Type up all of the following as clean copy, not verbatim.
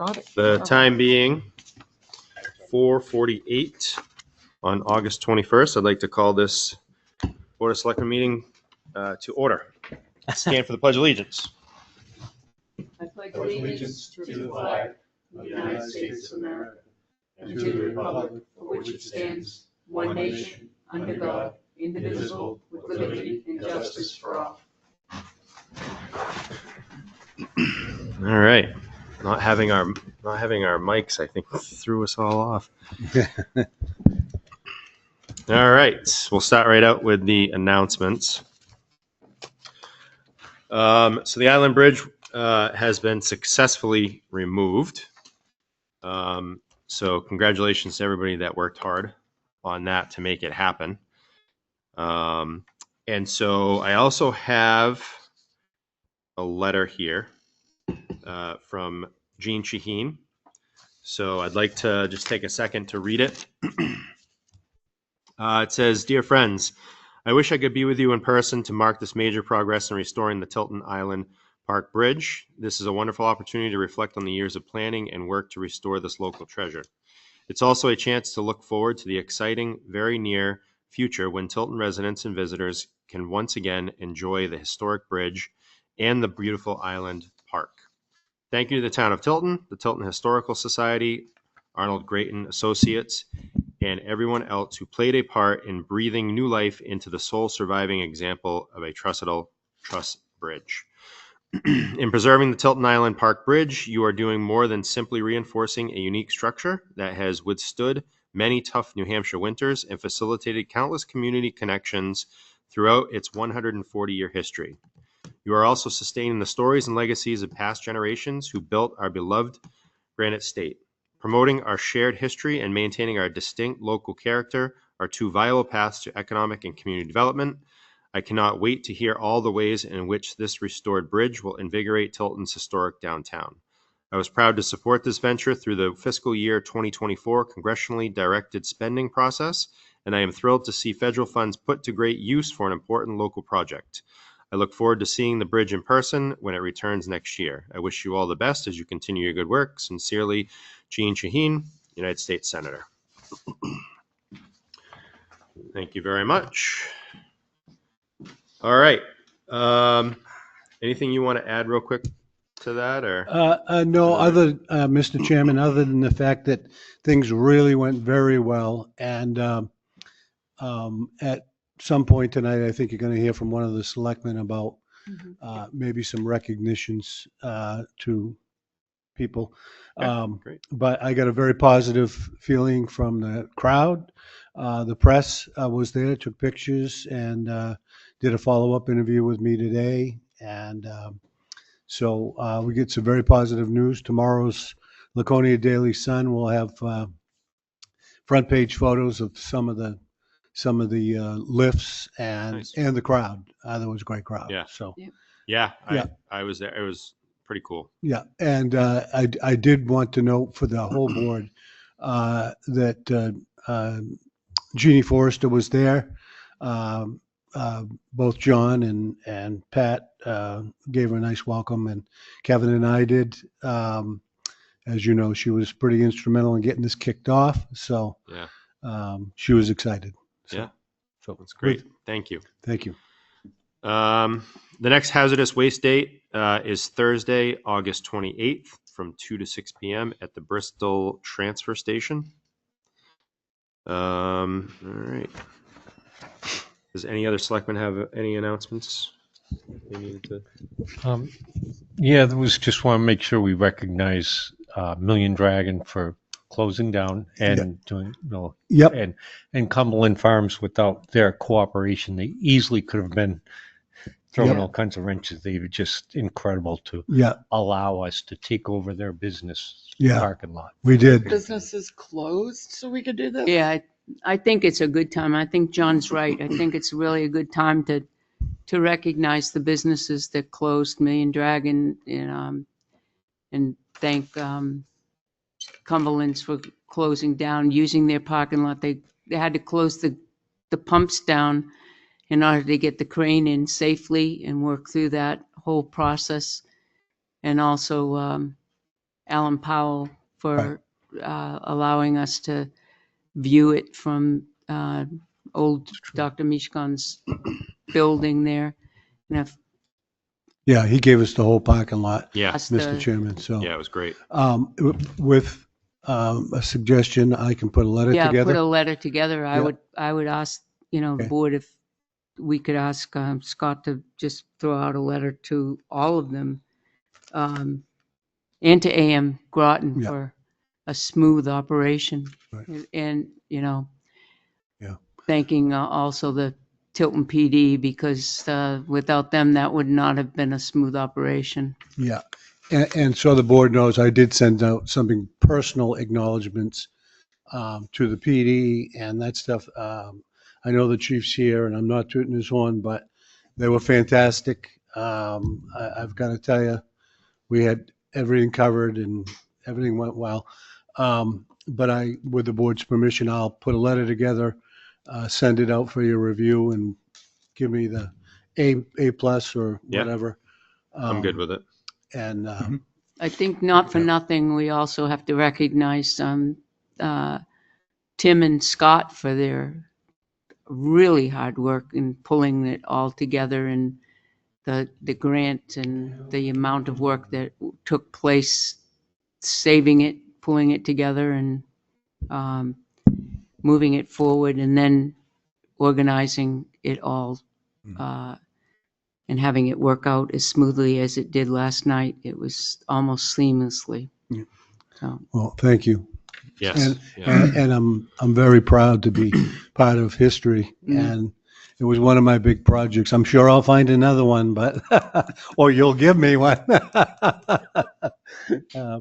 The time being 4:48 on August 21st. I'd like to call this Board of Selectmen meeting to order. Stand for the Pledge of Allegiance. I pledge allegiance to the flag of the United States of America and to the republic for which it stands, one nation, under God, indivisible, with liberty and justice for all. All right. Not having our mics, I think, threw us all off. All right. We'll start right out with the announcements. So the Island Bridge has been successfully removed. So congratulations to everybody that worked hard on that to make it happen. And so I also have a letter here from Jean Shaheen. So I'd like to just take a second to read it. It says, "Dear friends, I wish I could be with you in person to mark this major progress in restoring the Tilton Island Park Bridge. This is a wonderful opportunity to reflect on the years of planning and work to restore this local treasure. It's also a chance to look forward to the exciting, very near future when Tilton residents and visitors can once again enjoy the historic bridge and the beautiful island park. Thank you to the town of Tilton, the Tilton Historical Society, Arnold Grayton Associates, and everyone else who played a part in breathing new life into the sole surviving example of a truss bridge. In preserving the Tilton Island Park Bridge, you are doing more than simply reinforcing a unique structure that has withstood many tough New Hampshire winters and facilitated countless community connections throughout its 140-year history. You are also sustaining the stories and legacies of past generations who built our beloved Granite State. Promoting our shared history and maintaining our distinct local character are two vital paths to economic and community development. I cannot wait to hear all the ways in which this restored bridge will invigorate Tilton's historic downtown. I was proud to support this venture through the fiscal year 2024 congressionally directed spending process, and I am thrilled to see federal funds put to great use for an important local project. I look forward to seeing the bridge in person when it returns next year. I wish you all the best as you continue your good work. Sincerely, Jean Shaheen, United States Senator." Thank you very much. All right. Anything you want to add real quick to that, or? No, Mr. Chairman, other than the fact that things really went very well, and at some point tonight, I think you're going to hear from one of the selectmen about maybe some recognitions to people. Great. But I got a very positive feeling from the crowd. The press was there, took pictures, and did a follow-up interview with me today. And so we get some very positive news. Tomorrow's Laconia Daily Sun will have front page photos of some of the lifts and Nice. and the crowd. There was a great crowd. Yeah. So Yeah, I was there. It was pretty cool. yeah, and I did want to note for the whole board that Jeannie Forrester was there. Both John and Pat gave her a nice welcome, and Kevin and I did. As you know, she was pretty instrumental in getting this kicked off. So yeah, she was excited. So, yeah, so that's great. Thank you. Thank you. The next hazardous waste date is Thursday, August 28th from 2 to 6 p.m. at the Bristol Transfer Station. All right. Does any other selectman have any announcements they needed to? Yeah, there was just want to make sure we recognize Million Dragon for closing down and doing, and Cumberland Farms. Without their cooperation, they easily could have been throwing all kinds of wrenches. They were just incredible to allow us to take over their business parking lot. We did. Businesses closed so we could do this? Yeah, I think it's a good time. I think John's right. I think it's really a good time to recognize the businesses that closed, Million Dragon, and thank Cumberland's for closing down, using their parking lot. They had to close the pumps down in order to get the crane in safely and work through that whole process. And also Alan Powell for allowing us to view it from old Dr. Mishkan's building there. And if Yeah, he gave us the whole parking lot, Yeah, us Mr. the- Chairman, so. yeah, it was great. With a suggestion, I can put a letter Yeah, together. put a letter together. Yeah. I would ask, the Okay. board if we could ask Scott to just throw out a letter to all of them, and to AM Groton Yeah. for a smooth operation. Right. And, Yeah. thanking also the Tilton PD, because without them, that would not have been a smooth operation. Yeah, and so the board knows, I did send out something, personal acknowledgements to the PD and that stuff. I know the chief's here, and I'm not tooting his horn, but they were fantastic. I've got to tell you, we had everything covered and everything went well. But with the board's permission, I'll put a letter together, send it out for your review, and give me the A plus or Yeah. whatever. I'm good with it. And I think not for nothing, we also have to recognize Tim and Scott for their really hard work in pulling it all together, and the grant and the amount of work that took place, saving it, pulling it together, and moving it forward, and then organizing it all, and having it work out as smoothly as it did last night. It was almost seamlessly. Yeah. So, well, thank you. Yes. And, Yeah. and I'm very proud to be part of history. And it was one of my big projects. I'm sure I'll find another one, but or you'll give me one.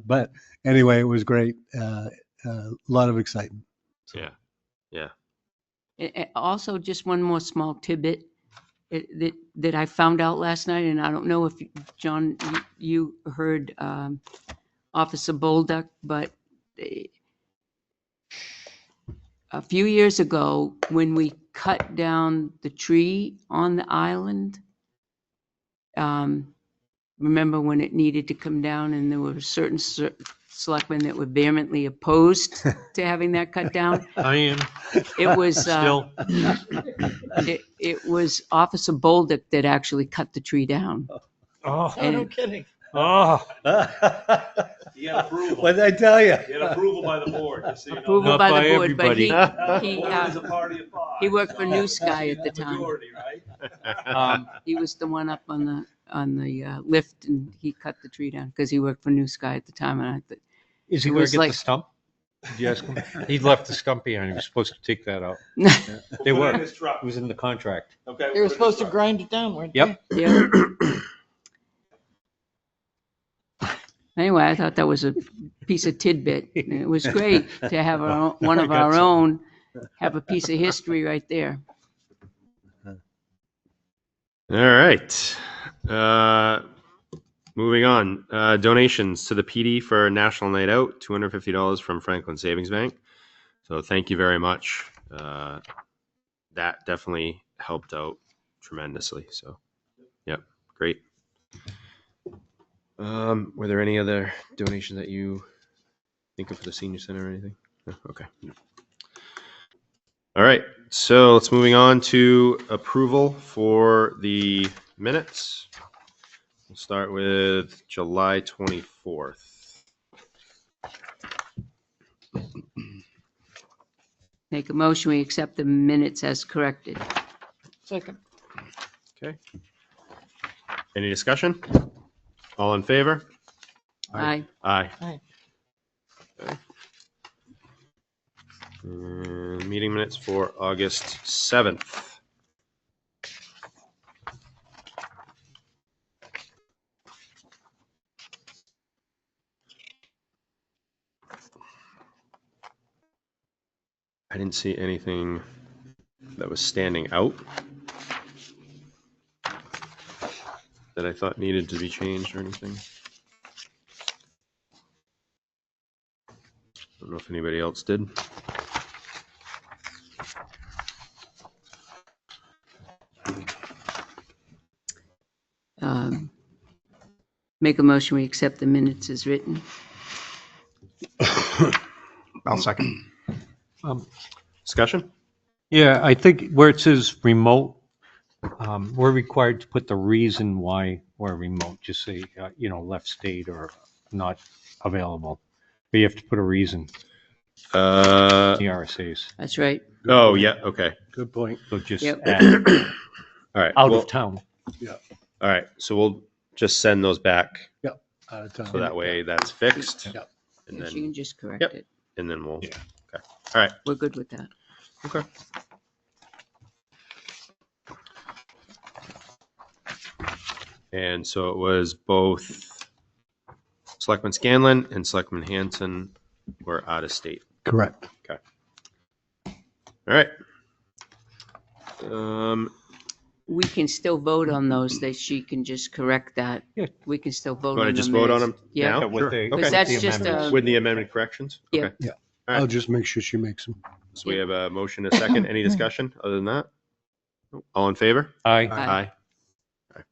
But anyway, it was great. A lot of excitement. Yeah. Yeah. Also, just one more small tidbit that I found out last night, and I don't know if John, you heard Officer Bolduc, but a few years ago, when we cut down the tree on the island, remember when it needed to come down, and there were certain selectmen that were vehemently opposed to having that cut down? I am It was still. it was Officer Bolduc that actually cut the tree down. Oh, And kidding. oh. You got approval. What did I tell you? You got approval by the board, just so you know. approval Not by by the board, but everybody. he Board is a party of five. he worked for so New Sky at the time. Majority, right? He was the one up on the lift, and he cut the tree down because he worked for New Sky at the time. And I thought, Is he It going was to get like- the stump? Did you ask him? He left the stump behind. He was supposed to take that out. We'll They put it were. in his truck. It was in the contract. Okay. They were supposed to grind it down, weren't they? Yep. yeah. Anyway, I thought that was a piece of tidbit. And it was great to have one of our own have a piece of history right there. All right. Moving on. Donations to the PD for National Night Out, $250 from Franklin Savings Bank. So thank you very much. That definitely helped out tremendously. So, yep, great. Were there any other donations that you think of for the senior center or anything? No? Okay. All right. So let's moving on to approval for the minutes. We'll start with July 24th. Make a motion, we accept the minutes as corrected. Second. Okay. Any discussion? All in favor? Aye. Aye. Aye. Okay. Meeting minutes for August 7th. I didn't see anything that was standing out that I thought needed to be changed or anything. I don't know if anybody else did. Make a motion, we accept the minutes as written. I'll second. Um, Discussion? Yeah, I think where it says remote, we're required to put the reason why we're remote, just say, left state or not available. But you have to put a reason, Uh, the RSAs. That's right. oh, yeah, okay. Good point. So just Yep. add All right. out well, of town. All right, so we'll just send those back, Out of town. so that way that's fixed. Yep. And Yes, you then, can just correct Yep. it. and then we'll, Yeah. okay. All right, We're good with that. okay. And so it was both Selectman Scanlon and Selectman Hanson were out of state. Correct. All right. We can still vote on those, that she can just correct that. Yeah. We can still vote on Want them. to just vote on as- them Yeah. now? with Sure. the- Okay. Because that's the just amendments. With the amendment corrections? Yeah. Okay. Yeah. All right. I'll just make sure she makes them. So we have a motion, a second. Any discussion other than that? All in favor? Aye. Aye. Aye.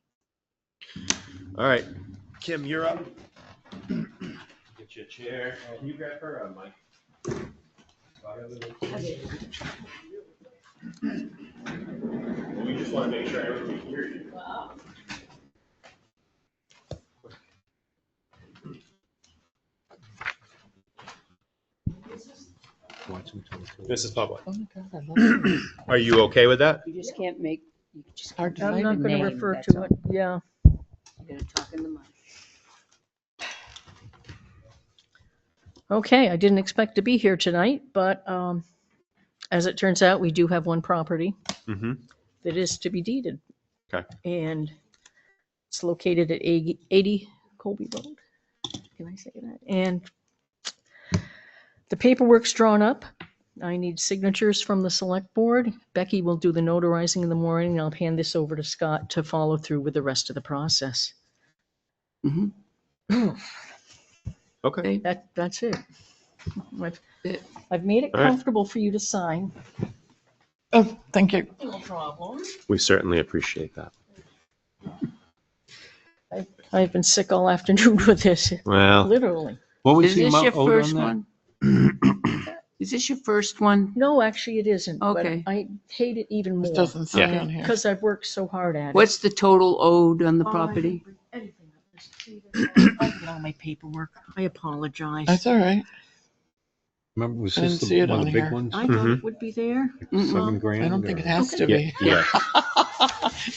All right. Kim, you're up. Get your chair. Can you grab her, Mike? We just want to make sure everybody hears you. This is public. Oh my God, I love it. Are you okay with that? You just can't make, you just Hard can't to write a I'm not going name, to refer that's to all. it. Yeah. You gotta talk in the mic. Okay, I didn't expect to be here tonight, but as it turns out, we do have one property Mm-hmm. that is to be deeded. Okay. And it's located at 80 Colby Road. Can I say that? And the paperwork's drawn up. I need signatures from the select board. Becky will do the notarizing in the morning. I'll hand this over to Scott to follow through with the rest of the process. Mhm. Okay. That's it. I've, It- I've made it All right. comfortable for you to sign. Oh, thank you. No problem. We certainly appreciate that. I've been sick all afternoon with this, Well, literally. What was Is the this amount your owed first on one? Is this your first one? No, actually, it isn't. Okay. But I hate it even This more doesn't say Yeah. on here. because I've worked so hard at it. What's the total owed on the Oh, property? Everything up this- see, there's all- I get all my paperwork. I apologize. That's all right. Remember, was I this didn't see it one of on the big here. ones? I thought Mhm. it would be there. Mm-mm. 7 grand? I don't think it or- has to yeah, be. yeah.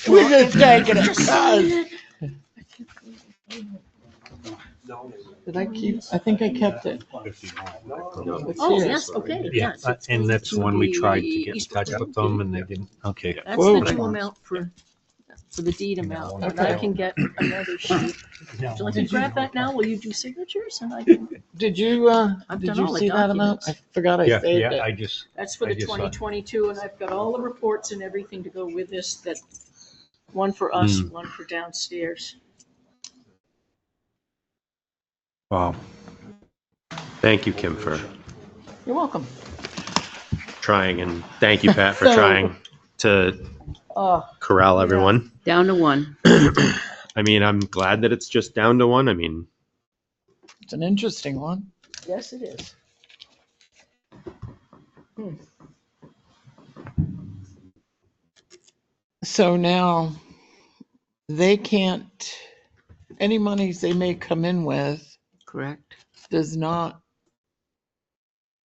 We just taking it. Just sign it. Did I keep? I think I kept it. It's Oh, here. yes, okay, Yeah, yes. and that's the one we tried to get in East touch with them and they didn't, okay. That's Whoa. the due amount for the deed amount. And I Okay. can get another sheet. Would you like to grab that now? Will you do signatures? And I can, Did you, I've did done you all the see that amount? I documents. forgot I Yeah, saved yeah, it. that's for I the just saw it. 2022, and I've got all the reports and everything to go with this, that, one for us, one for downstairs. Wow. Thank you, Kim, for You're welcome. trying, and thank you, Pat, for So- trying to corral everyone. Down to one. I mean, I'm glad that it's just down to one. I mean, It's an interesting one. Yes, it is. So now they can't, any monies they may come in with Correct. does not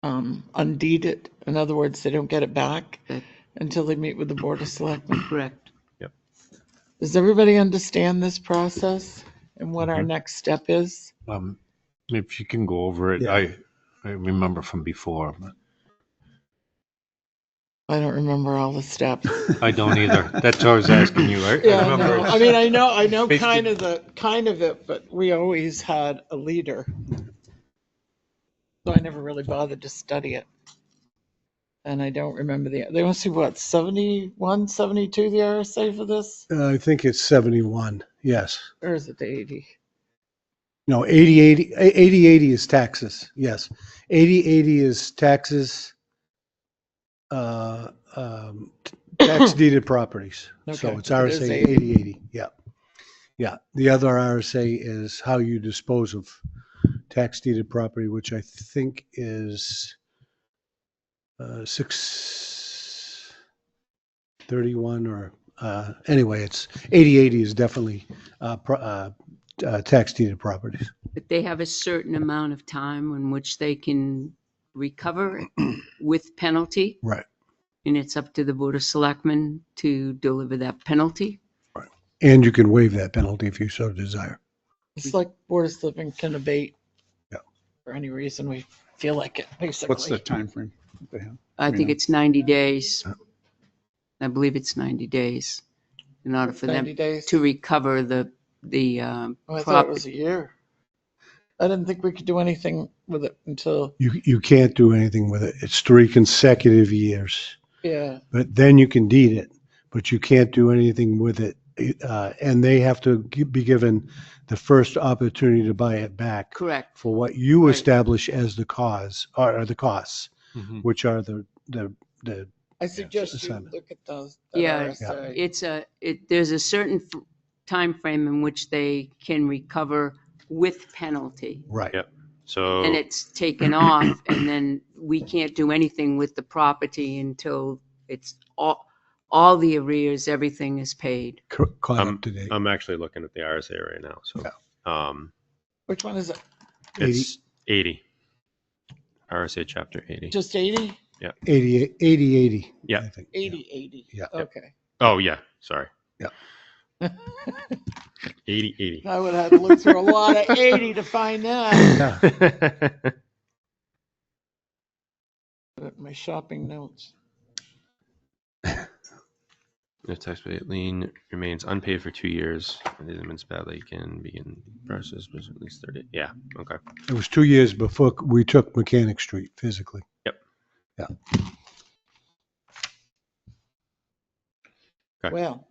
undeed it. In other words, they don't get it back That- until they meet with the Board of Selectmen. Correct. Does everybody understand this process and what our Mhm. next step is? If you can go over it, Yeah. I remember from before, but I don't remember all the steps. I don't either. That's what I was asking you. I Yeah, remember. no, I mean, I know Basically- kind of it, but we always had a leader. So I never really bothered to study it. And I don't remember they must be what, 71, 72 the RSA for this? I think it's 71. Yes. Or is it the 80? No, 80 is taxes. Yes. 80 is taxes, tax deeded properties. So Okay, it's it is RSA 80. 80. Yeah. Yeah. The other RSA is how you dispose of tax deeded property, which I think is 631 or anyway, it's 8080 is definitely tax deeded properties. But they have a certain amount of time in which they can recover it with penalty, Right. and it's up to the Board of Selectmen to deliver that penalty. And you can waive that penalty if you so desire. It's like Board of Selectmen can abate. Yeah. For any reason we feel like it, basically. What's the time frame they have? I think Yeah. it's 90 days. I believe it's 90 days in order for 90 them days? to recover the Oh, I thought it property. was a year. I didn't think we could do anything with it until, You can't do anything with it. It's 3 consecutive years. yeah. But then you can deed it, but you can't do anything with it. And they have to be given the first opportunity to buy it back Correct. for what you Right. establish as the cause or the costs, Mhm. which are the I suggest you assignment. look at those. that Yeah, RSA. there's a certain time frame in which they can recover with penalty. right. Yep. So And it's taken off, and then we can't do anything with the property until it's all the arrears, everything is paid. Caught up to date. I'm actually looking at the RSA right now. So Which one is it? it's 80. RSA chapter 80. Just 80? 80. Yeah. I think. 80. Yeah. Okay. Oh, yeah. Sorry. Yeah. 80. I would have to look through a lot of 80 to find that. My shopping notes. The tax lien remains unpaid for 2 years, and the municipality can begin process with at least 30. Yeah. Okay. It was 2 years before we took Mechanic Street physically. Yep. Yeah. Okay. Well,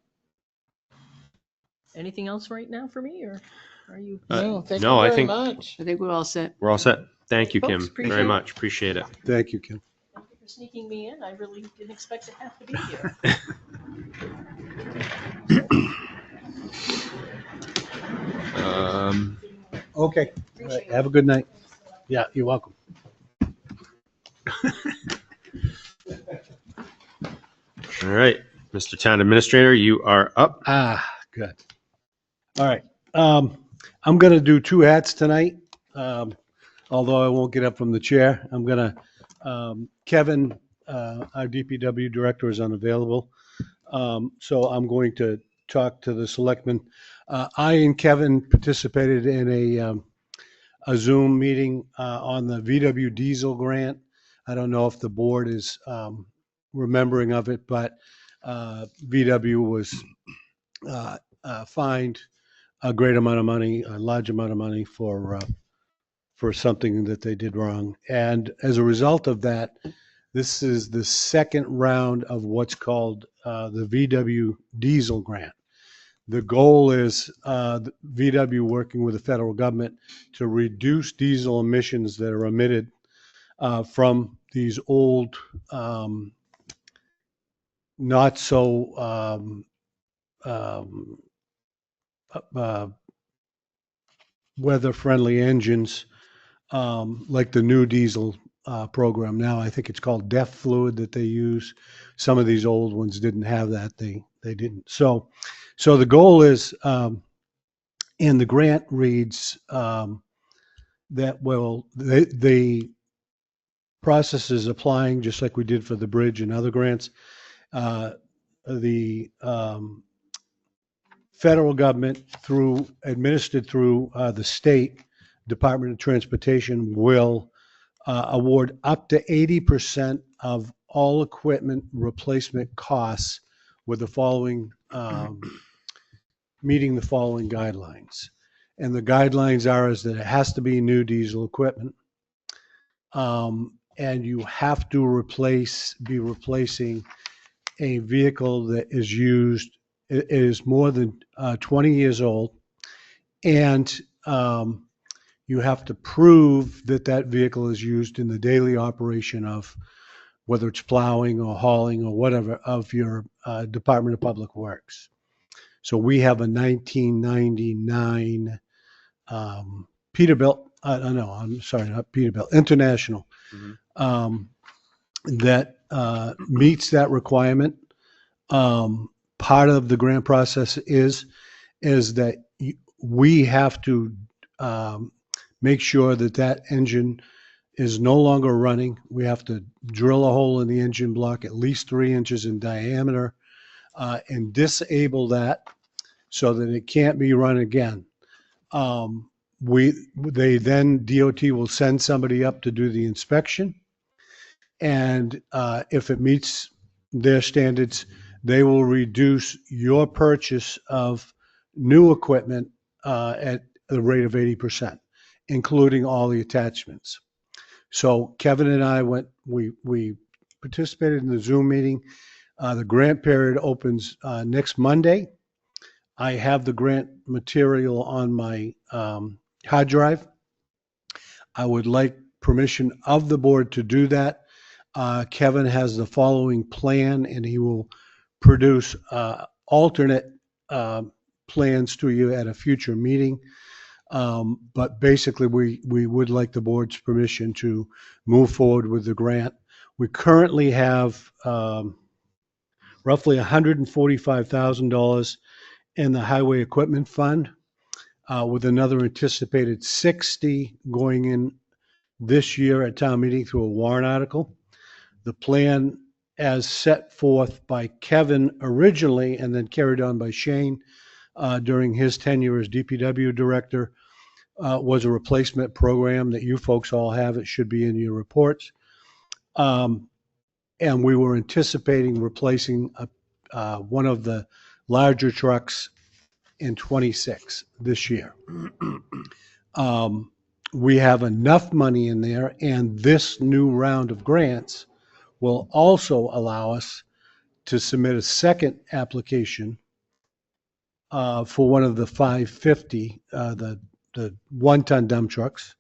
Anything else right now for me, or are you? no, thank no, you I very think- much. I think we're all set. We're all set. Thank you, Folks, Kim, appreciate very it. much. Appreciate it. Thank you, Kim. Thank you for sneaking me in. I really didn't expect to have to be here. Okay. All right. Appreciate it. Have a good night. Yeah, you're welcome. All right, Mr. Town Administrator, you are up. Good. All right. I'm going to do 2 hats tonight. Although I won't get up from the chair. I'm going to, Kevin, our DPW director, is unavailable. So I'm going to talk to the selectmen. I and Kevin participated in a Zoom meeting on the VW diesel grant. I don't know if the board is remembering of it, but VW was fined a great amount of money, a large amount of money for something that they did wrong. And as a result of that, this is the second round of what's called the VW diesel grant. The goal is VW working with the federal government to reduce diesel emissions that are emitted from these old, not so weather-friendly engines like the new diesel program now. I think it's called DEF fluid that they use. Some of these old ones didn't have that. They didn't. So the goal is, and the grant reads that the process is applying just like we did for the bridge and other grants. The federal government, administered through the state Department of Transportation, will award up to 80% of all equipment replacement costs with the following, meeting the following guidelines. And the guidelines is that it has to be new diesel equipment. And you have to be replacing a vehicle that is used, it is more than 20 years old. And you have to prove that that vehicle is used in the daily operation of whether it's plowing or hauling or whatever of your Department of Public Works. So we have a 1999 Peterbilt no, I'm sorry, not Peterbilt, International, Mhm. that meets that requirement. Part of the grant process is that we have to make sure that that engine is no longer running. We have to drill a hole in the engine block at least 3 inches in diameter and disable that so that it can't be run again. They then, DOT will send somebody up to do the inspection. And if it meets their standards, they will reduce your purchase of new equipment at the rate of 80%, including all the attachments. So Kevin and I we participated in the Zoom meeting. The grant period opens next Monday. I have the grant material on my hard drive. I would like permission of the board to do that. Kevin has the following plan, and he will produce alternate plans to you at a future meeting. But basically, we would like the board's permission to move forward with the grant. We currently have roughly $145,000 in the Highway Equipment Fund, with another anticipated 60 going in this year at town meeting through a warrant article. The plan as set forth by Kevin originally and then carried on by Shane during his tenure as DPW director was a replacement program that you folks all have. It should be in your reports. And we were anticipating replacing one of the larger trucks in 26 this year. We have enough money in there, and this new round of grants will also allow us to submit a second application for one of the 550, the 1-ton dump trucks,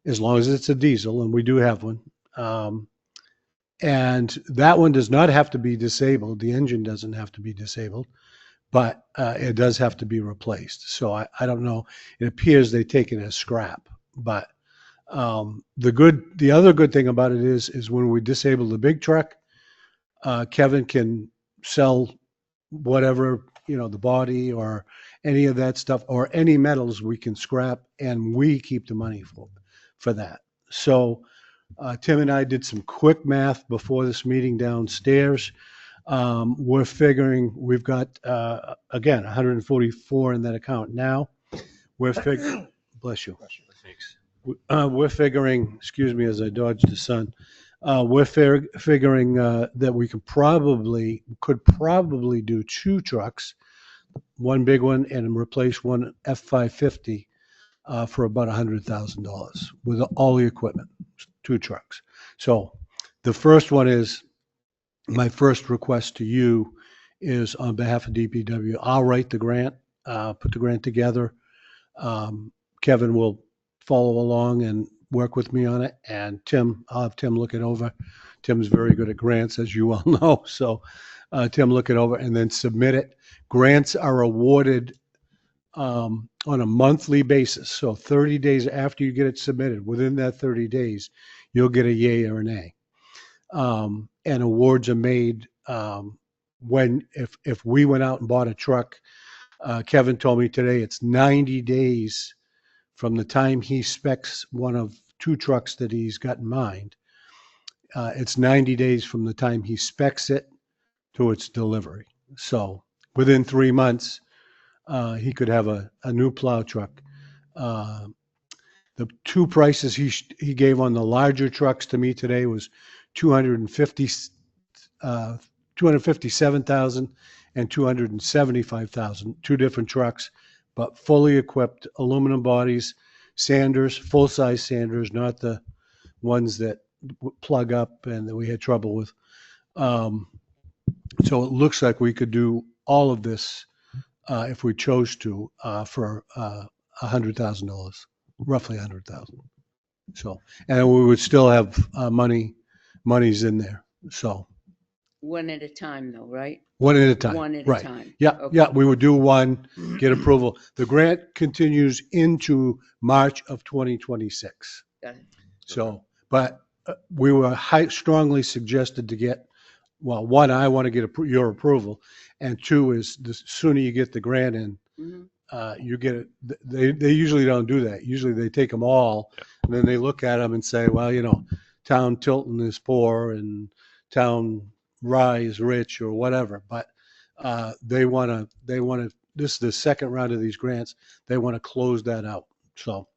as long as it's a diesel, and we do have one. And that one does not have to be disabled. The engine doesn't have to be disabled, but it does have to be replaced. So I don't know. It appears they take it as scrap, but the other good thing about it is when we disable the big truck, Kevin can sell whatever, the body or any of that stuff or any metals we can scrap, and we keep the money for that. So Tim and I did some quick math before this meeting downstairs. We're figuring we've got, again, 144 in that account now. We're figuring, bless you. Thanks. We're figuring, excuse me as I dodged the sun, we're figuring that we could probably do 2 trucks, one big one, and replace one F550 for about $100,000 with all the equipment, 2 trucks. So the first one is, my first request to you is on behalf of DPW. I'll write the grant, put the grant together. Kevin will follow along and work with me on it. And I'll have Tim look it over. Tim's very good at grants, as you all know. So Tim, look it over and then submit it. Grants are awarded on a monthly basis. So 30 days after you get it submitted, within that 30 days, you'll get a yay or an nay. And awards are made if we went out and bought a truck. Kevin told me today it's 90 days from the time he specs one of 2 trucks that he's got in mind. It's 90 days from the time he specs it to its delivery. So within 3 months, he could have a new plow truck. The 2 prices he gave on the larger trucks to me today was $257,000 and $275,000, 2 different trucks, but fully equipped aluminum bodies, sanders, full-size sanders, not the ones that plug up and that we had trouble with. So it looks like we could do all of this if we chose to for $100,000, roughly $100,000. So, and we would still have monies in there. So One at a time though, right? One at a time. One at a Right. time. Yeah, Okay. yeah, we would do one, get approval. The grant continues into March of 2026. Got it. So, but we were strongly suggested to get, well, one, I want to get your approval, and two is the sooner you get the grant in, Mhm. you get it. They usually don't do that. Usually they take them all, and then they look at them and say, well, town Tilton is poor and town Rye is rich or whatever. But they want to. This is the second round of these grants. They want to close that out. So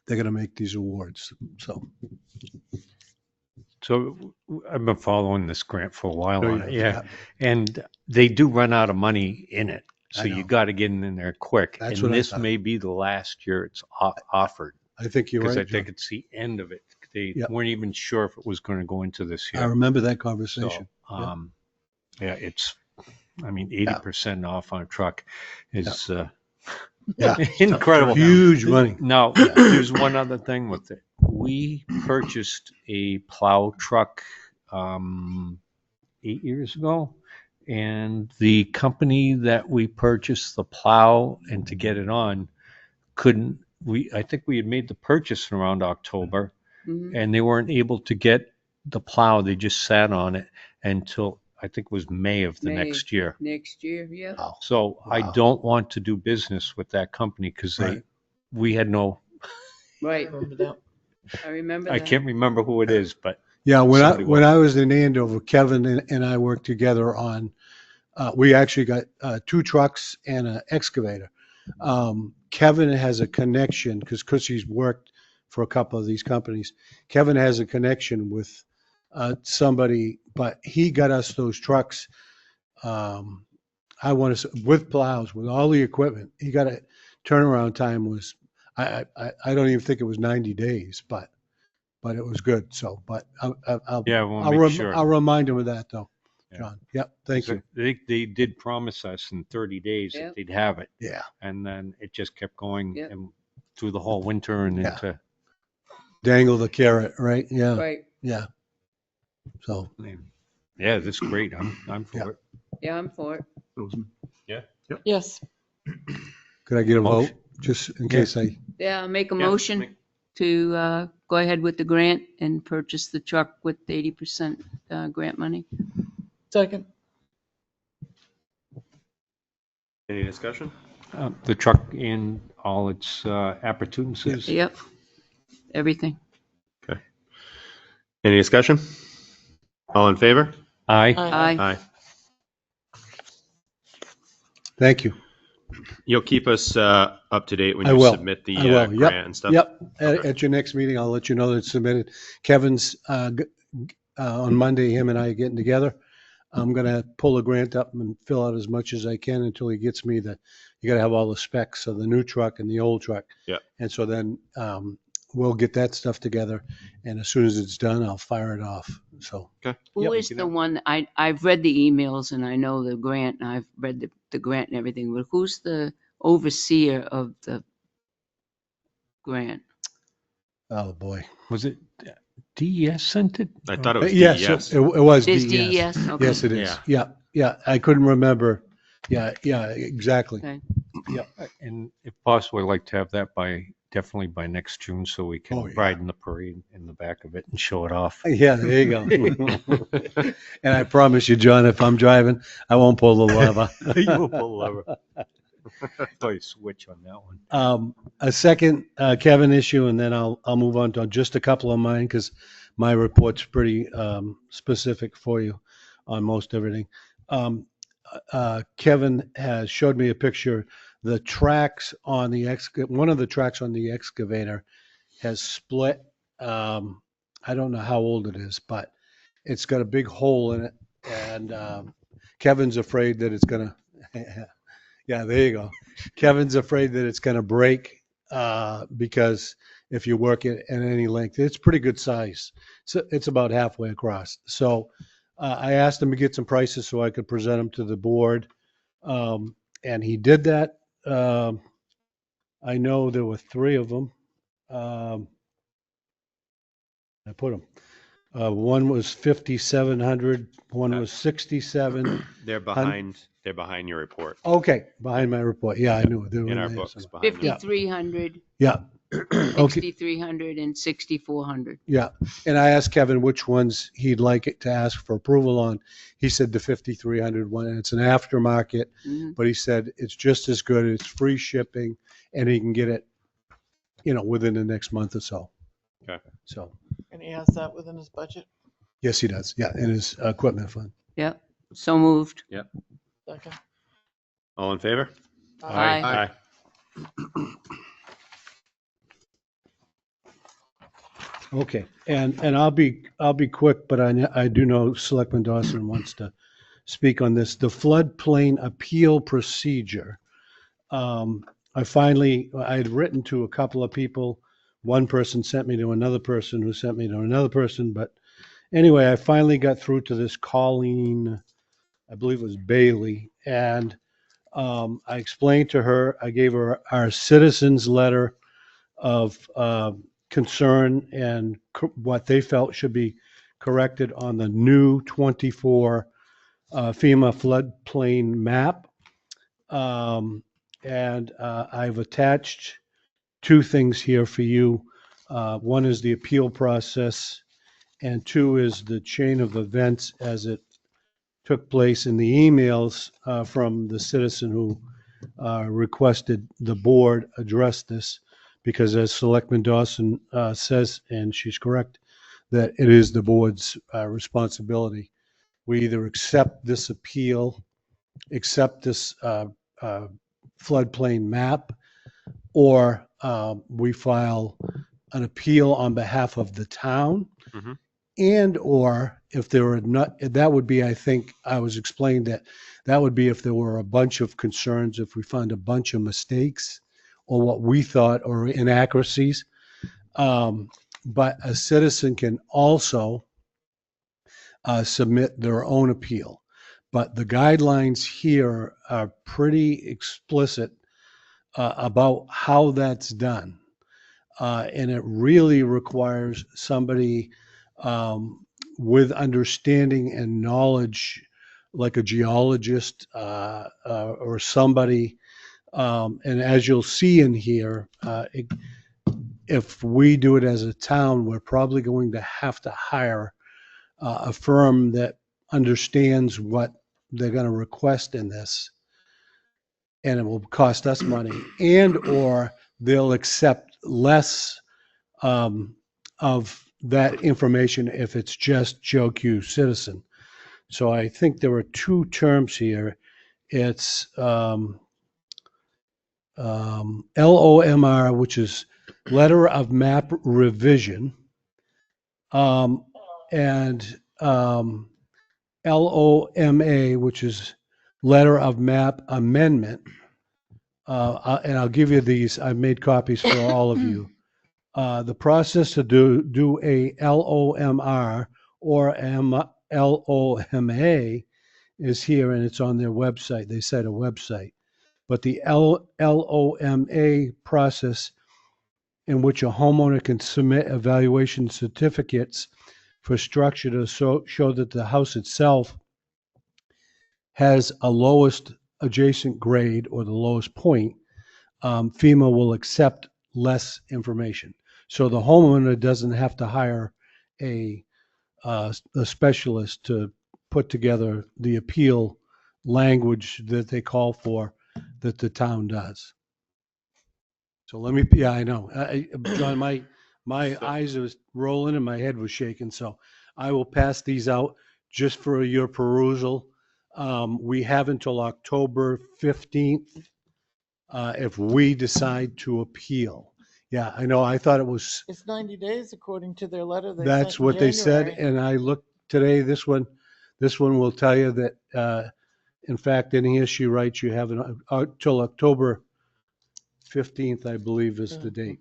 they're going to make these awards. So I've been following this grant for a while Oh, on it, yeah. yeah. And they do run out of money in it. So I know. you got to get in there quick. That's and what I this thought. may be the last year it's offered. I think you're Because right. I think it's the end of it. They Yep. weren't even sure if it was going to go into this I year. remember that conversation. So, yeah, it's, 80% off on a truck is Yeah. incredible. Huge money. Now, there's one other thing with it. We purchased a plow truck 8 years ago, and the company that we purchased the plow and to get it on couldn't. I think we had made the purchase around October, Mhm. and they weren't able to get the plow. They just sat on it until I think it was May of the May. next year. Next year, yeah. Wow. So I Wow. don't want to do business with that company because Right. we had no. Right. Remember that? I remember I that. can't remember who it is, but Yeah, when Somebody I was in Andover, Kevin and I worked together on. We actually got 2 trucks and an excavator. Kevin has a connection because he's worked for a couple of these companies. Kevin has a connection with somebody, but he got us those trucks. I want to with plows, with all the equipment. He got a turnaround time was I don't even think it was 90 days, but it was good. So, but I'll yeah, we'll make sure. I'll remind him of that though, Yeah. John. Yep, thank you. They did promise us in 30 days Yep. that they'd have it, Yeah, and then it just kept going Yep. and through the whole winter and Yeah. into. dangle the carrot, right? Yeah, Right. yeah. So, Yeah, this is great. I'm for Yeah. it. Yeah, I'm for it. Yes. could I get a Motion. vote just in case I? Yeah, I'll make a Yeah, motion to go ahead with the grant and purchase the truck with 80% grant money. Second. Any discussion? The truck in all its appurtenances. Yep. Everything. Any discussion? All in favor? Aye. Aye. Aye. Thank you. You'll keep us up to date when I you will. submit the I will. Yep. grant and stuff? Yep. Okay. At your next meeting, I'll let you know that it's submitted. Kevin's on Monday. Him and I are getting together. I'm gonna pull the grant up and fill out as much as I can until he gets me you got to have all the specs of the new truck and the old truck. Yeah. And so then we'll get that stuff together, and as soon as it's done, I'll fire it off. So. Okay. Who Yep. is the one, I've read the emails and I know the grant and I've read the grant and everything, but who's the overseer of the grant? Oh boy. Was it DES sent it? I thought it was Yes, DES. it was It is DES. DES? Okay. Yes, it is. Yeah. Yeah, yeah. I couldn't remember. Yeah, exactly. Okay. And if possible, I'd like to have that definitely by next June so we can Oh, yeah. ride in the parade in the back of it and show it off. Yeah, there you go. And I promise you, John, if I'm driving, I won't pull the lever. You will pull the lever. Probably switch on that one. A second Kevin issue, and then I'll move on to just a couple of mine because my report's pretty specific for you on most everything. Kevin has showed me a picture. The tracks on one of the tracks on the excavator has split. I don't know how old it is, but it's got a big hole in it, and Kevin's afraid that it's gonna. Yeah, there you go. Kevin's afraid that it's gonna break because if you work it at any length, it's pretty good size. So it's about halfway across. So I asked him to get some prices so I could present them to the board, and he did that. I know there were 3 of them. I put them. One was 5,700, one was 67. They're behind your report Okay, behind my report. Yeah, I knew it. They were in our there books. somewhere. Behind them. 5,300, Yeah. Okay, 6,300, and 6,400. yeah. And I asked Kevin which ones he'd like it to ask for approval on. He said the 5,300 one, and it's an aftermarket, Mhm. but he said it's just as good. It's free shipping, and he can get it, within the next month or so. Okay. So, And he has that within his budget. yes, he does. Yeah, in his equipment fund. Yep, so moved. Second. All in favor? Aye. Okay, and I'll be quick, but I do know Selectman Dawson wants to speak on this. The floodplain appeal procedure. I had written to a couple of people. One person sent me to another person who sent me to another person. But anyway, I finally got through to this Colleen, I believe it was Bailey. And I explained to her, I gave her our citizens letter of concern and what they felt should be corrected on the new 24 FEMA floodplain map. And I've attached two things here for you. One is the appeal process, and two is the chain of events as it took place in the emails from the citizen who requested the board address this, because as Selectman Dawson says, and she's correct, that it is the board's responsibility. We either accept this appeal, accept this floodplain map, or we file an appeal on behalf of the town. Mhm. And or if there were not, that would be, I think, I was explained that would be if there were a bunch of concerns, if we found a bunch of mistakes or what we thought or inaccuracies. But a citizen can also submit their own appeal. But the guidelines here are pretty explicit about how that's done. And it really requires somebody with understanding and knowledge, like a geologist or somebody. And as you'll see in here, if we do it as a town, we're probably going to have to hire a firm that understands what they're going to request in this, and it will cost us money, and or they'll accept less of that information if it's just Joe Q citizen. So I think there are two terms here. It's LOMR, which is letter of map revision, and LOMA, which is letter of map amendment. And I'll give you these. I've made copies for all of you. The process to do a LOMR or LOMA is here, and it's on their website. They said a website. But the LOMA process, in which a homeowner can submit evaluation certificates for structure to show that the house itself has a lowest adjacent grade or the lowest point, FEMA will accept less information. So the homeowner doesn't have to hire a specialist to put together the appeal language that they call for, that the town does. So I know. John, my eyes was rolling and my head was shaking. So I will pass these out just for your perusal. We have until October 15th if we decide to appeal. Yeah, I know. I thought it was. It's 90 days according to their letter. That's what they said, and I looked today. This one will tell you that. In fact, in here she writes you have till October 15th, I believe, is the date.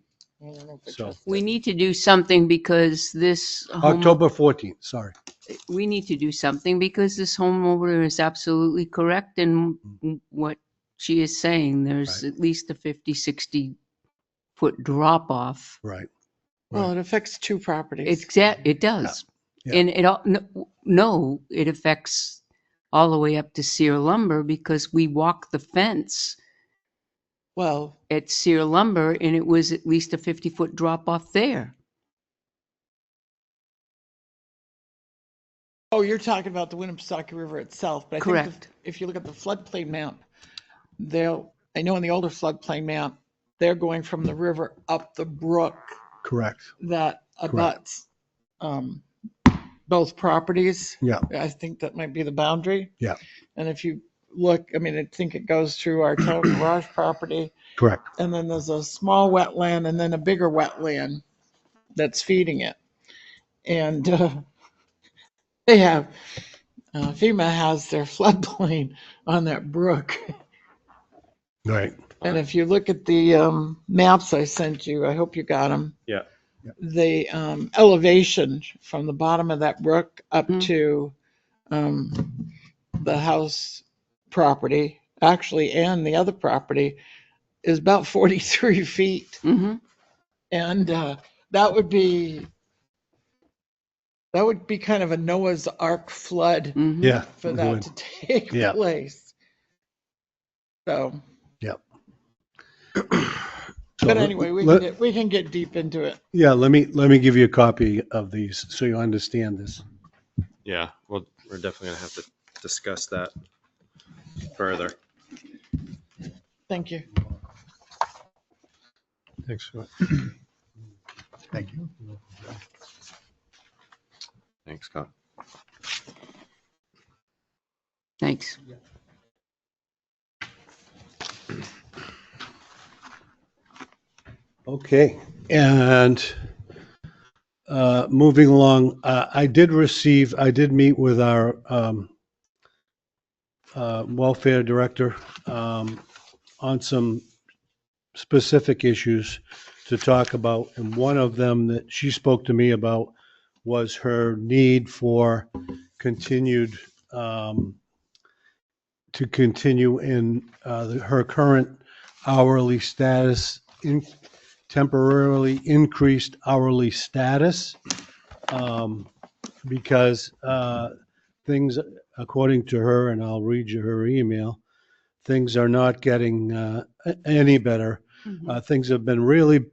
So We need to do something because this October 14th. Sorry. we need to do something because this homeowner is absolutely correct in what she is saying. There's Right. at least a 50, 60 foot drop off. Right. Well, it affects two properties. It does. Yeah. And it all, no, it affects all the way up to Sear Lumber because we walk the fence Well, at Sear Lumber and it was at least a 50-foot drop off there. oh, you're talking about the Winnipesaukee River itself, but I think Correct. if you look at the floodplain map, I know in the older floodplain map, they're going from the river up the brook Correct. that abuts both properties. Yeah. I think that might be the boundary. Yeah. And if you look, I mean, I think it goes through our town garage property, Correct. and then there's a small wetland and then a bigger wetland that's feeding it. And they have, FEMA has their floodplain on that brook. Right. And if you look at the maps I sent you, I hope you got them. Yeah. The elevation from the bottom of that brook up Mhm. to the house property, actually, and the other property is about 43 feet. Mm-hmm. And that would be kind of a Noah's Ark flood Mm-hmm. Yeah. for that to take Yeah. place. So, Yep. but anyway, we can get deep into it. Yeah, let me give you a copy of these so you understand this. Yeah, well, we're definitely gonna have to discuss that further. Thank you. Thanks. Scott. Thank you. Thanks, Scott. Thanks. Okay, and moving along, I did meet with our welfare director on some specific issues to talk about, and one of them that she spoke to me about was her need for continued to continue in her current hourly status, in temporarily increased hourly status, because things, according to her, and I'll read you her email, things are not getting any better. Things have been really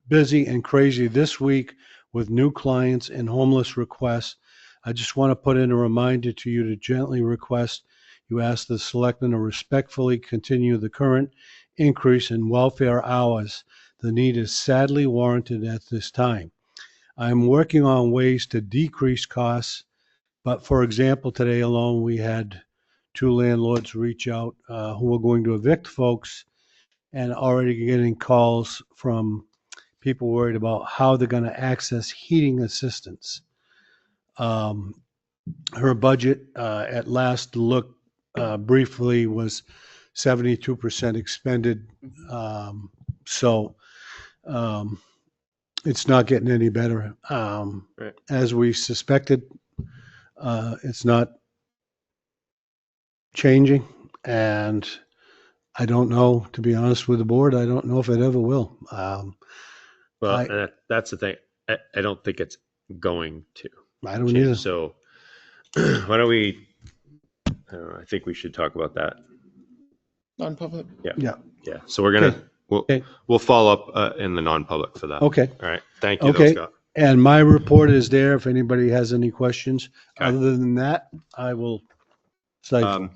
busy and crazy this week with new clients and homeless requests. I just want to put in a reminder to you to gently request you ask the selectmen to respectfully continue the current increase in welfare hours. The need is sadly warranted at this time. I'm working on ways to decrease costs, but for example, today alone, we had 2 landlords reach out who are going to evict folks and already getting calls from people worried about how they're going to access heating assistance. Her budget at last look briefly was 72% expended. So it's not getting any better. Right. As we suspected, it's not changing. And I don't know, to be honest with the board, I don't know if it ever will. Well, that's the thing. I don't think it's going to I don't change. either. So why don't we, I don't know, I think we should talk about that. Non-public. Yeah. Yeah. So we're gonna, Okay. we'll follow up in the non-public for that. Okay. All right. Thank you, though, Okay. Scott. And my report is there if anybody has any questions. Okay. Other than that, I will siphon.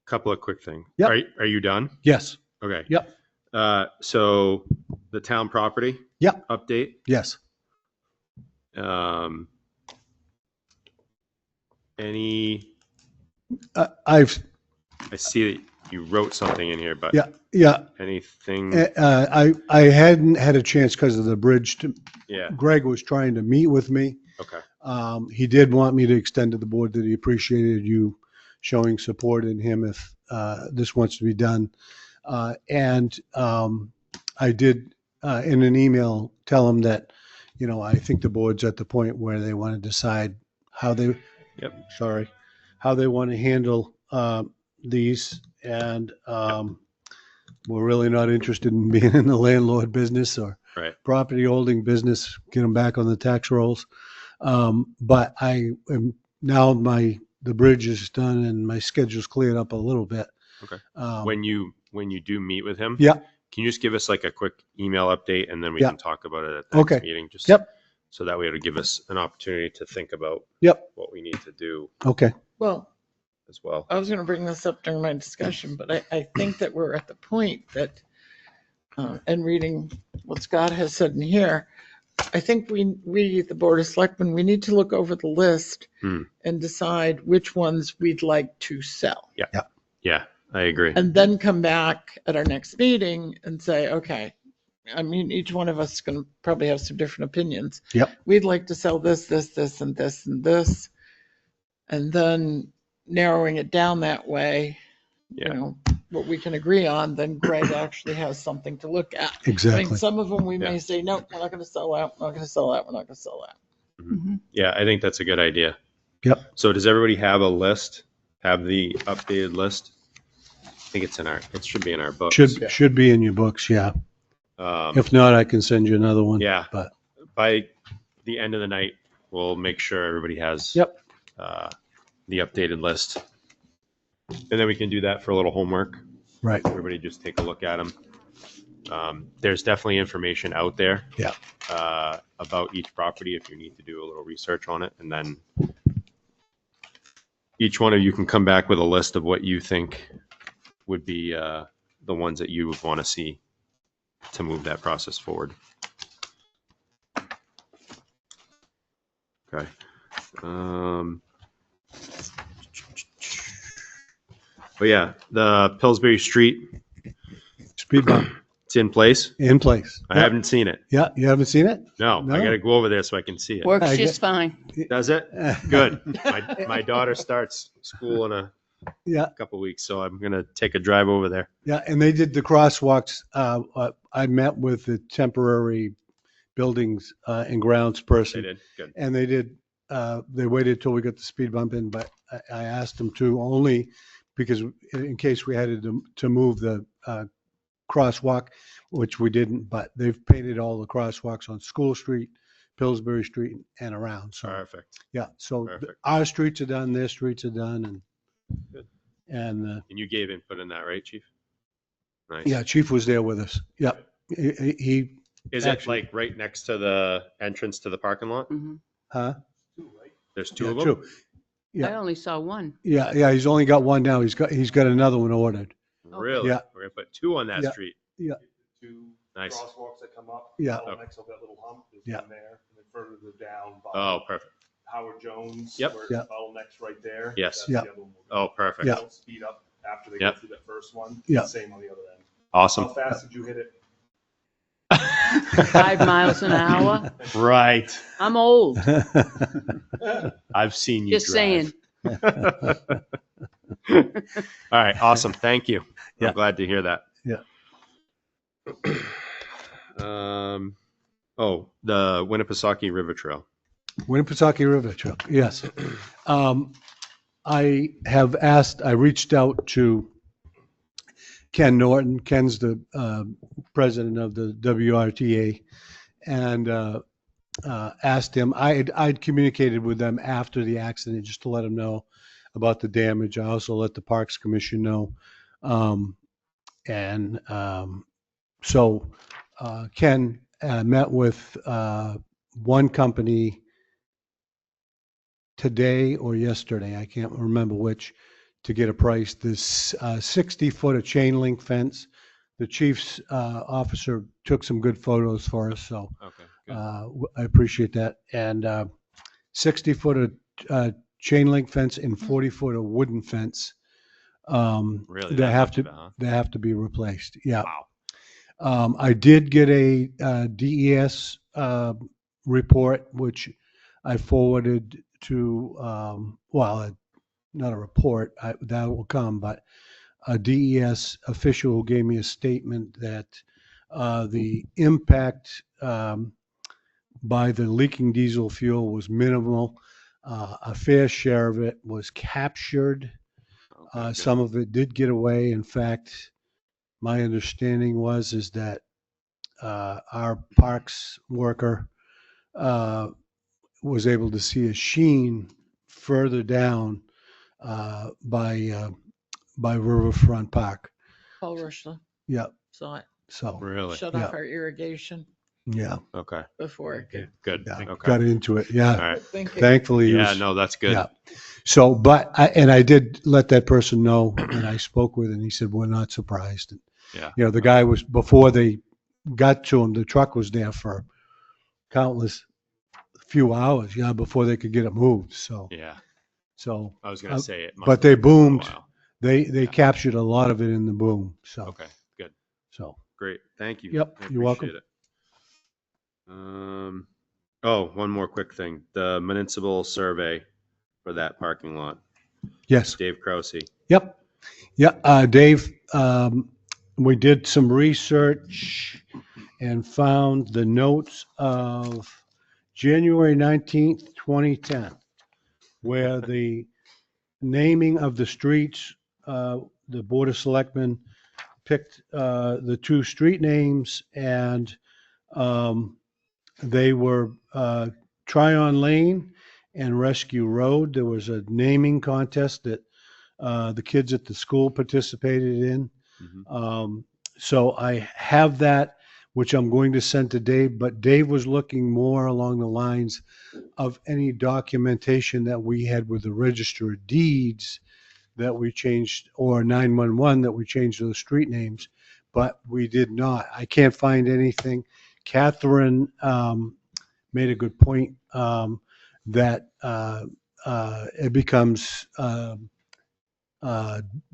Couple of quick things. Yep. Are you done? Yes. Okay. Yep. So the town property. Yep. Update. Yes. Any, I see that you wrote something in here, but yeah. anything? I hadn't had a chance because of the bridge. Yeah. Greg was trying to meet with me. Okay. He did want me to extend to the board that he appreciated you showing support in him if this wants to be done. And I did, in an email, tell him that, I think the board's at the point where they want to decide how they, how they want to handle these. And we're really not interested in being in the landlord business or Right. property holding business, get them back on the tax rolls. But I am now the bridge is done and my schedule's cleared up a little bit. Okay. Um, When you do meet with him, Yeah. can you just give us like a quick email update, and then we Yeah. can talk about it at the next Okay. meeting? Just Yep. so that way it'll give us an opportunity to think about Yep. what we need to do Okay. Well, as well. I was going to bring this up during my discussion, but I think that we're at the point that, and reading what Scott has said in here, I think we, the Board of Selectmen, we need to look over the list and decide which ones we'd like to sell. Yeah, I agree. And then come back at our next meeting and say, okay, I mean, each one of us is going to probably have some different opinions. Yep. We'd like to sell this, this, this, and this, and this. And then narrowing it down that way, Yeah. you know, what we can agree on, then Greg actually has something to look at. I Exactly. mean, some of them we may Yeah. say, no, we're not going to sell that, we're not going to sell that, we're not going to sell that. Yeah, I think that's a good idea. Yep. So does everybody have a list? Have the updated list? I think it should be in our books. Should be in your books. Yeah. If not, I can send you another one. Yeah. But By the end of the night, we'll make sure everybody has Yep. The updated list. And then we can do that for a little homework. right. Everybody just take a look at them. There's definitely information out there Yeah. About each property if you need to do a little research on it. And then each one of you can come back with a list of what you think would be the ones that you would want to see to move that process forward. Okay. But yeah, the Pillsbury Street, Speed bump it's in place. in place. I haven't seen it. Yeah. You haven't seen it? No, No? I got to go over there so I can see it. Works I just fine. Does it? Good. My daughter starts school in a Yeah. couple weeks, so I'm gonna take a drive over there. Yeah. And they did the crosswalks. I met with the temporary buildings and grounds They person. did good. And they did, they waited till we got the speed bump in, but I asked them to only because in case we had to move the crosswalk, which we didn't, but they've painted all the crosswalks on School Street, Pillsbury Street and around. So, Perfect. yeah. So Perfect. our streets are done, their streets are done. Good. And And you gave input in that, right, Chief? Nice. yeah, Chief was there with us. Yep. He Is actually- it like right next to the entrance to the parking lot? Mhm. huh? There's two Yeah, of them. Yeah. I only saw one. Yeah. He's only got one now. He's got another one ordered. Really? Yeah. We're gonna put two on that Yeah. street. Two Nice. crosswalks that come up. Yeah. All next to that little hump. There's Yeah. one there, and then further down by Oh, perfect. Howard Jones. Yep. Where Yeah. it's bottlenecks right there. Yes. That's Yeah. the other one. Oh, perfect. Yeah. They'll speed up after they Yep. go through that first one. Yeah. Same on the other end. Awesome. How fast did you hit it? 5 miles an hour. Right. I'm old. I've seen you Just drive. saying. All right. Awesome. Thank you. Yeah. I'm glad to hear that. Yeah. The Winnipesaukee River Trail. Winnipesaukee River Trail, yes. I reached out to Ken Norton. Ken's the president of the WRTA, and asked him. I'd communicated with them after the accident just to let them know about the damage. I also let the Parks Commission know. So Ken met with one company today or yesterday, I can't remember which, to get a price. This 60-foot of chain link fence. The chief's officer took some good photos for us, so Okay. Good. I appreciate that. And 60-foot of chain link fence and 40-foot of wooden fence. Really? They that have much to of it, huh? they have to be replaced. Yeah. Wow. I did get a DES report, which I forwarded to, not a report, that will come, but a DES official who gave me a statement that the impact by the leaking diesel fuel was minimal. A fair share of it was captured. Okay, good. Some of it did get away. In fact, my understanding is that our parks worker was able to see a sheen further down by Riverfront Park. Paul Rushler Yeah, saw it. so, Really? Shut Yeah. off our irrigation yeah, Okay. before it could. Good. yeah, Okay. got into it, All yeah. right. Thinking. Thankfully, he Yeah. was, No, that's good. yeah. So, but I did let that person know that I spoke with, and he said, we're not surprised. And, Yeah. you know, the guy was, before they got to him, the truck was there for countless few hours, yeah, before they could get it moved. So, Yeah. so, I was gonna say it. Must but have they been there for a boomed. while. they Yeah. captured a lot of it in the boom. So, Okay. Good. so, Great. Thank you. Yep, I you're welcome. appreciate it. Oh, one more quick thing. The municipal survey for that parking lot. yes. Dave Krause. Yep. Yeah. Dave, we did some research and found the notes of January 19th, 2010, where the naming of the streets, the Board of Selectmen picked the two street names, and they were Tryon Lane and Rescue Road. There was a naming contest that the kids at the school participated in. Mhm. So I have that, which I'm going to send to Dave, but Dave was looking more along the lines of any documentation that we had with the Register of Deeds that we changed, or 911 that we changed those street names, but we did not. I can't find anything. Catherine made a good point that it becomes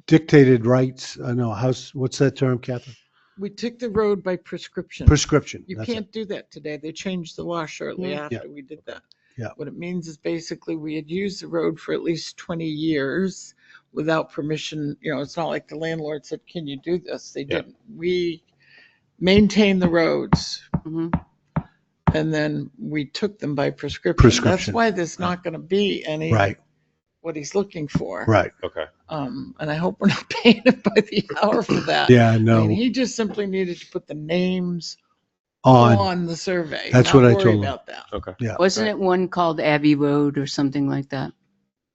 dictated rights. I know, what's that term, Catherine? We took the road by prescription. Prescription. You that's it. can't do that today. They changed the law shortly Yeah. after we did that. Yeah. What it means is basically we had used the road for at least 20 years without permission. You know, it's not like the landlord said, can you do this? They Yeah. didn't. We maintained the roads Mhm. and then we took them by prescription. That's Prescription. why there's not going to be any Right, what he's looking for. right. Okay. And I hope we're not paying him by the hour for that. Yeah, I no, mean, he just simply needed to put the names on, on the survey. That's not what I worry told him. about that. Okay. yeah. Wasn't it one called Abbey Road or something like that?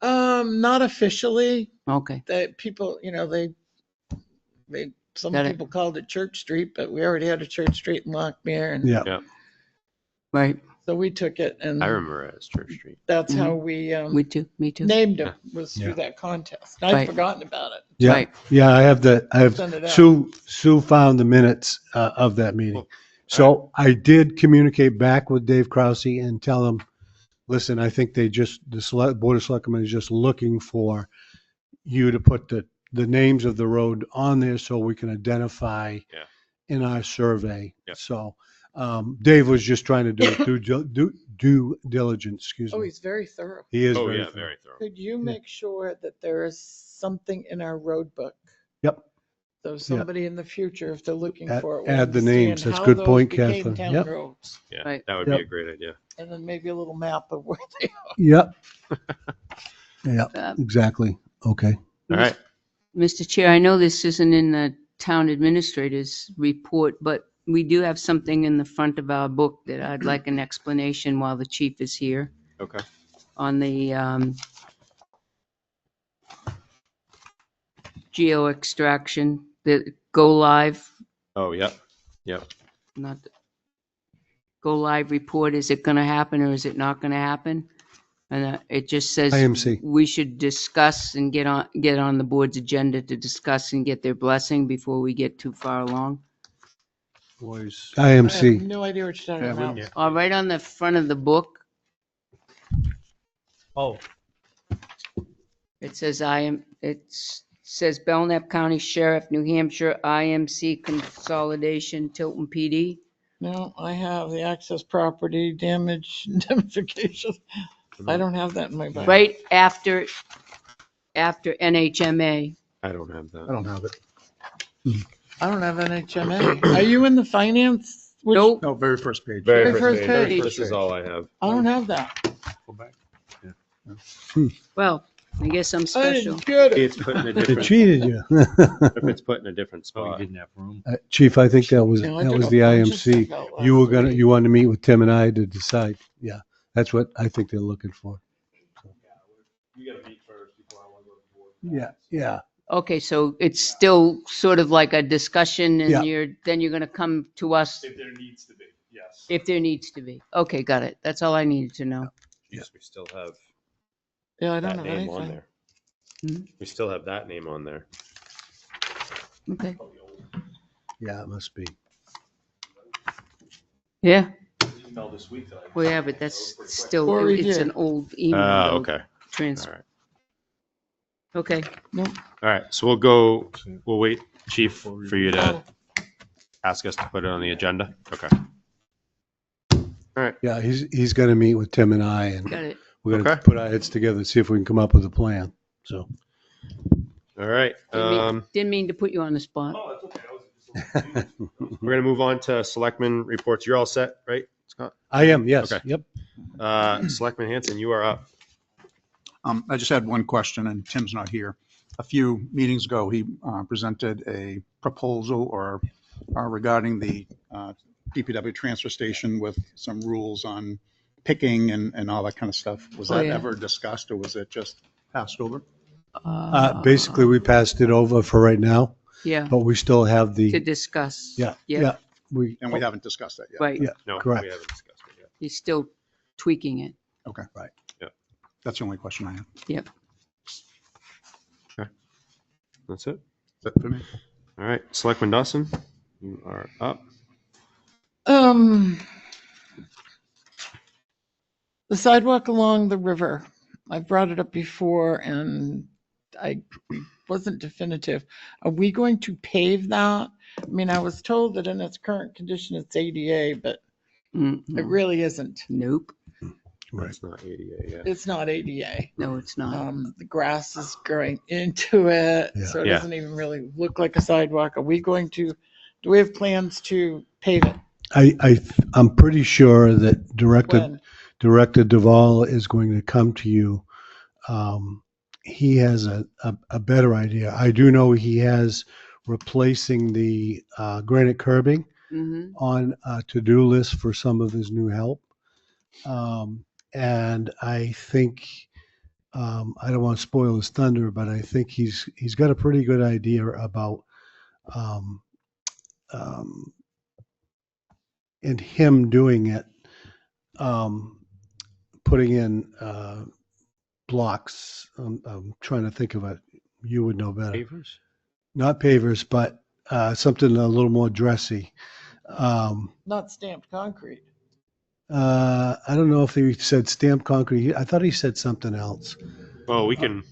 Not officially. Okay. That people, you know, some Got it. people called it Church Street, but we already had a Church Street in Lockmere, and Yeah, Right. so we took it, and I remember it as Church Street. that's how we Me too. named him, was Yeah. through that contest. I'd Right. forgotten about it. yeah, Right. yeah. I have Send it out. Sue found the minutes of that meeting. Cool. So I did communicate back with Dave Krause and tell him, listen, I think the Board of Selectmen is just looking for you to put the names of the road on there so we can identify Yeah. in our survey. Yeah. So Dave was just trying to do due diligence, excuse Oh, me. he's very thorough. He is Oh very yeah, thorough. very thorough. Could you make sure that there is something in our road book? Yep. So somebody in the future, if they're looking for it, will Add the names. understand That's how good those point, became Catherine. town Yep. roads. Yeah, Right. that would Yep. be a great idea. And then maybe a little map of where they are. Yep. Yeah, Uh, exactly. Okay. All right. Mr. Chair, I know this isn't in the town administrator's report, but we do have something in the front of our book that I'd like an explanation while the chief is here Okay. on the geo extraction, the go live, Oh, yep. Yep. not the go live report. Is it going to happen or is it not going to happen? And it just says IMC. we should discuss and get on the board's agenda to discuss and get their blessing before we get too far along. Boys. I have IMC. no idea what you're talking about. All right, on the front of the book, Oh, it says says Belknap County Sheriff, New Hampshire, IMC Consolidation, Tilton PD. No, I have the access property damage indemnification. I don't have that in my Bible. Right after NHMA. I don't have that. I don't have it. I don't have NHMA. Are you in the finance? Nope. No, very first page. Very first first page. page. This is all I have. I don't have that. Go back. Well, I guess I'm I special. didn't get it. It's put in a They different. cheated you. If it's put in a different oh, you spot. didn't have room. Chief, I think that was Yeah, I the took a bunch of IMC. stuff out You last week. wanted to meet with Tim and I to decide. Yeah, That's what I think they're looking for. We gotta meet first before I wanna go to the board. Yeah, yeah. Okay, so it's still sort of like a discussion Yeah. and then you're gonna come to us If there needs to be, yes. if there needs to be. Okay, got it. That's all I needed to know. Jeez, we still have Yeah, I don't that have name on anything. there. Hmm? We still have that name on there. Okay. Yeah, it must be. Yeah, Email this week that I. well, yeah, but that's still, Or we it's did. an old email. though, Okay. Trans, All right. okay. All right. So we'll wait, Chief, for you to ask us to put it on the agenda. Okay. All right. Yeah, he's going to meet with Tim and I, and Got it. we're going to Okay. put our heads together and see if we can come up with a plan. So, All right. Didn't mean to put you on the spot. Oh, that's okay. I was just a little confused. We're going to move on to Selectmen reports. You're all set, right, Scott? I am, yes. Okay. Yep. Selectman Hanson, you are up. I just had one question, and Tim's not here. A few meetings ago, he presented a proposal regarding the DPW transfer station with some rules on picking and all that kind of stuff. Was Oh, that yeah. ever discussed, or was it just passed over? Basically, we passed it over for right now, Yeah, but we still have to the, discuss. yeah, Yeah. yeah. And we haven't discussed that yet. Right, Yeah. No, Correct. we haven't discussed it yet. he's still tweaking it. Okay. Right. Yep. That's the only question I have. Yep. That's it. Is that for me? All right. Selectman Dawson, you are up. The sidewalk along the river. I brought it up before and I wasn't definitive. Are we going to pave that? I mean, I was told that in its current condition, it's ADA, but it Mm-mm. really isn't. Nope, Right. It's not ADA yet. It's not ADA. no, it's not. The grass is growing into it, Yeah. so it Yeah. doesn't even really look like a sidewalk. Are we going to, do we have plans to pave it? I'm pretty sure that When? Director Duvall is going to come to you. He has a better idea. I do know he has replacing the granite curbing Mm-hmm. on a to-do list for some of his new help. And I think, I don't want to spoil his thunder, but I think he's got a pretty good idea about in him doing it, putting in blocks. I'm trying to think of it. You would know better. Pavers? Not pavers, but something a little more dressy. Not stamped concrete. I don't know if he said stamped concrete. I thought he said something else. Well, we can.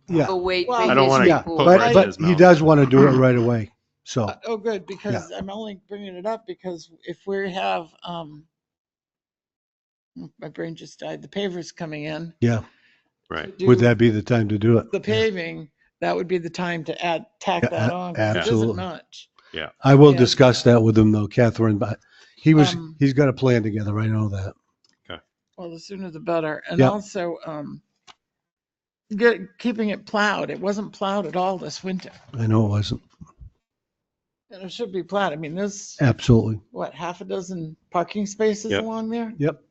Yeah, Oh, wait. Well, for I don't his wanna yeah, report. put but words in but his he mouth. does want to do it right away. So Oh, good, because I'm only bringing it up because if we have, my brain just died, the pavers coming in. yeah, Right. to would do that be the time to do it? the paving, that would be the time to tack Yeah, that on, 'cause it isn't absolutely. much. I will Yeah. discuss that with him though, Catherine. But Um, he's got a plan together. I know that. Well, the sooner the better. And Yeah. also, keeping it plowed. It wasn't plowed at all this winter. I know it wasn't. And it should be plowed. I mean, there's, Absolutely. what, half a dozen parking spaces Yep. along there? Yep.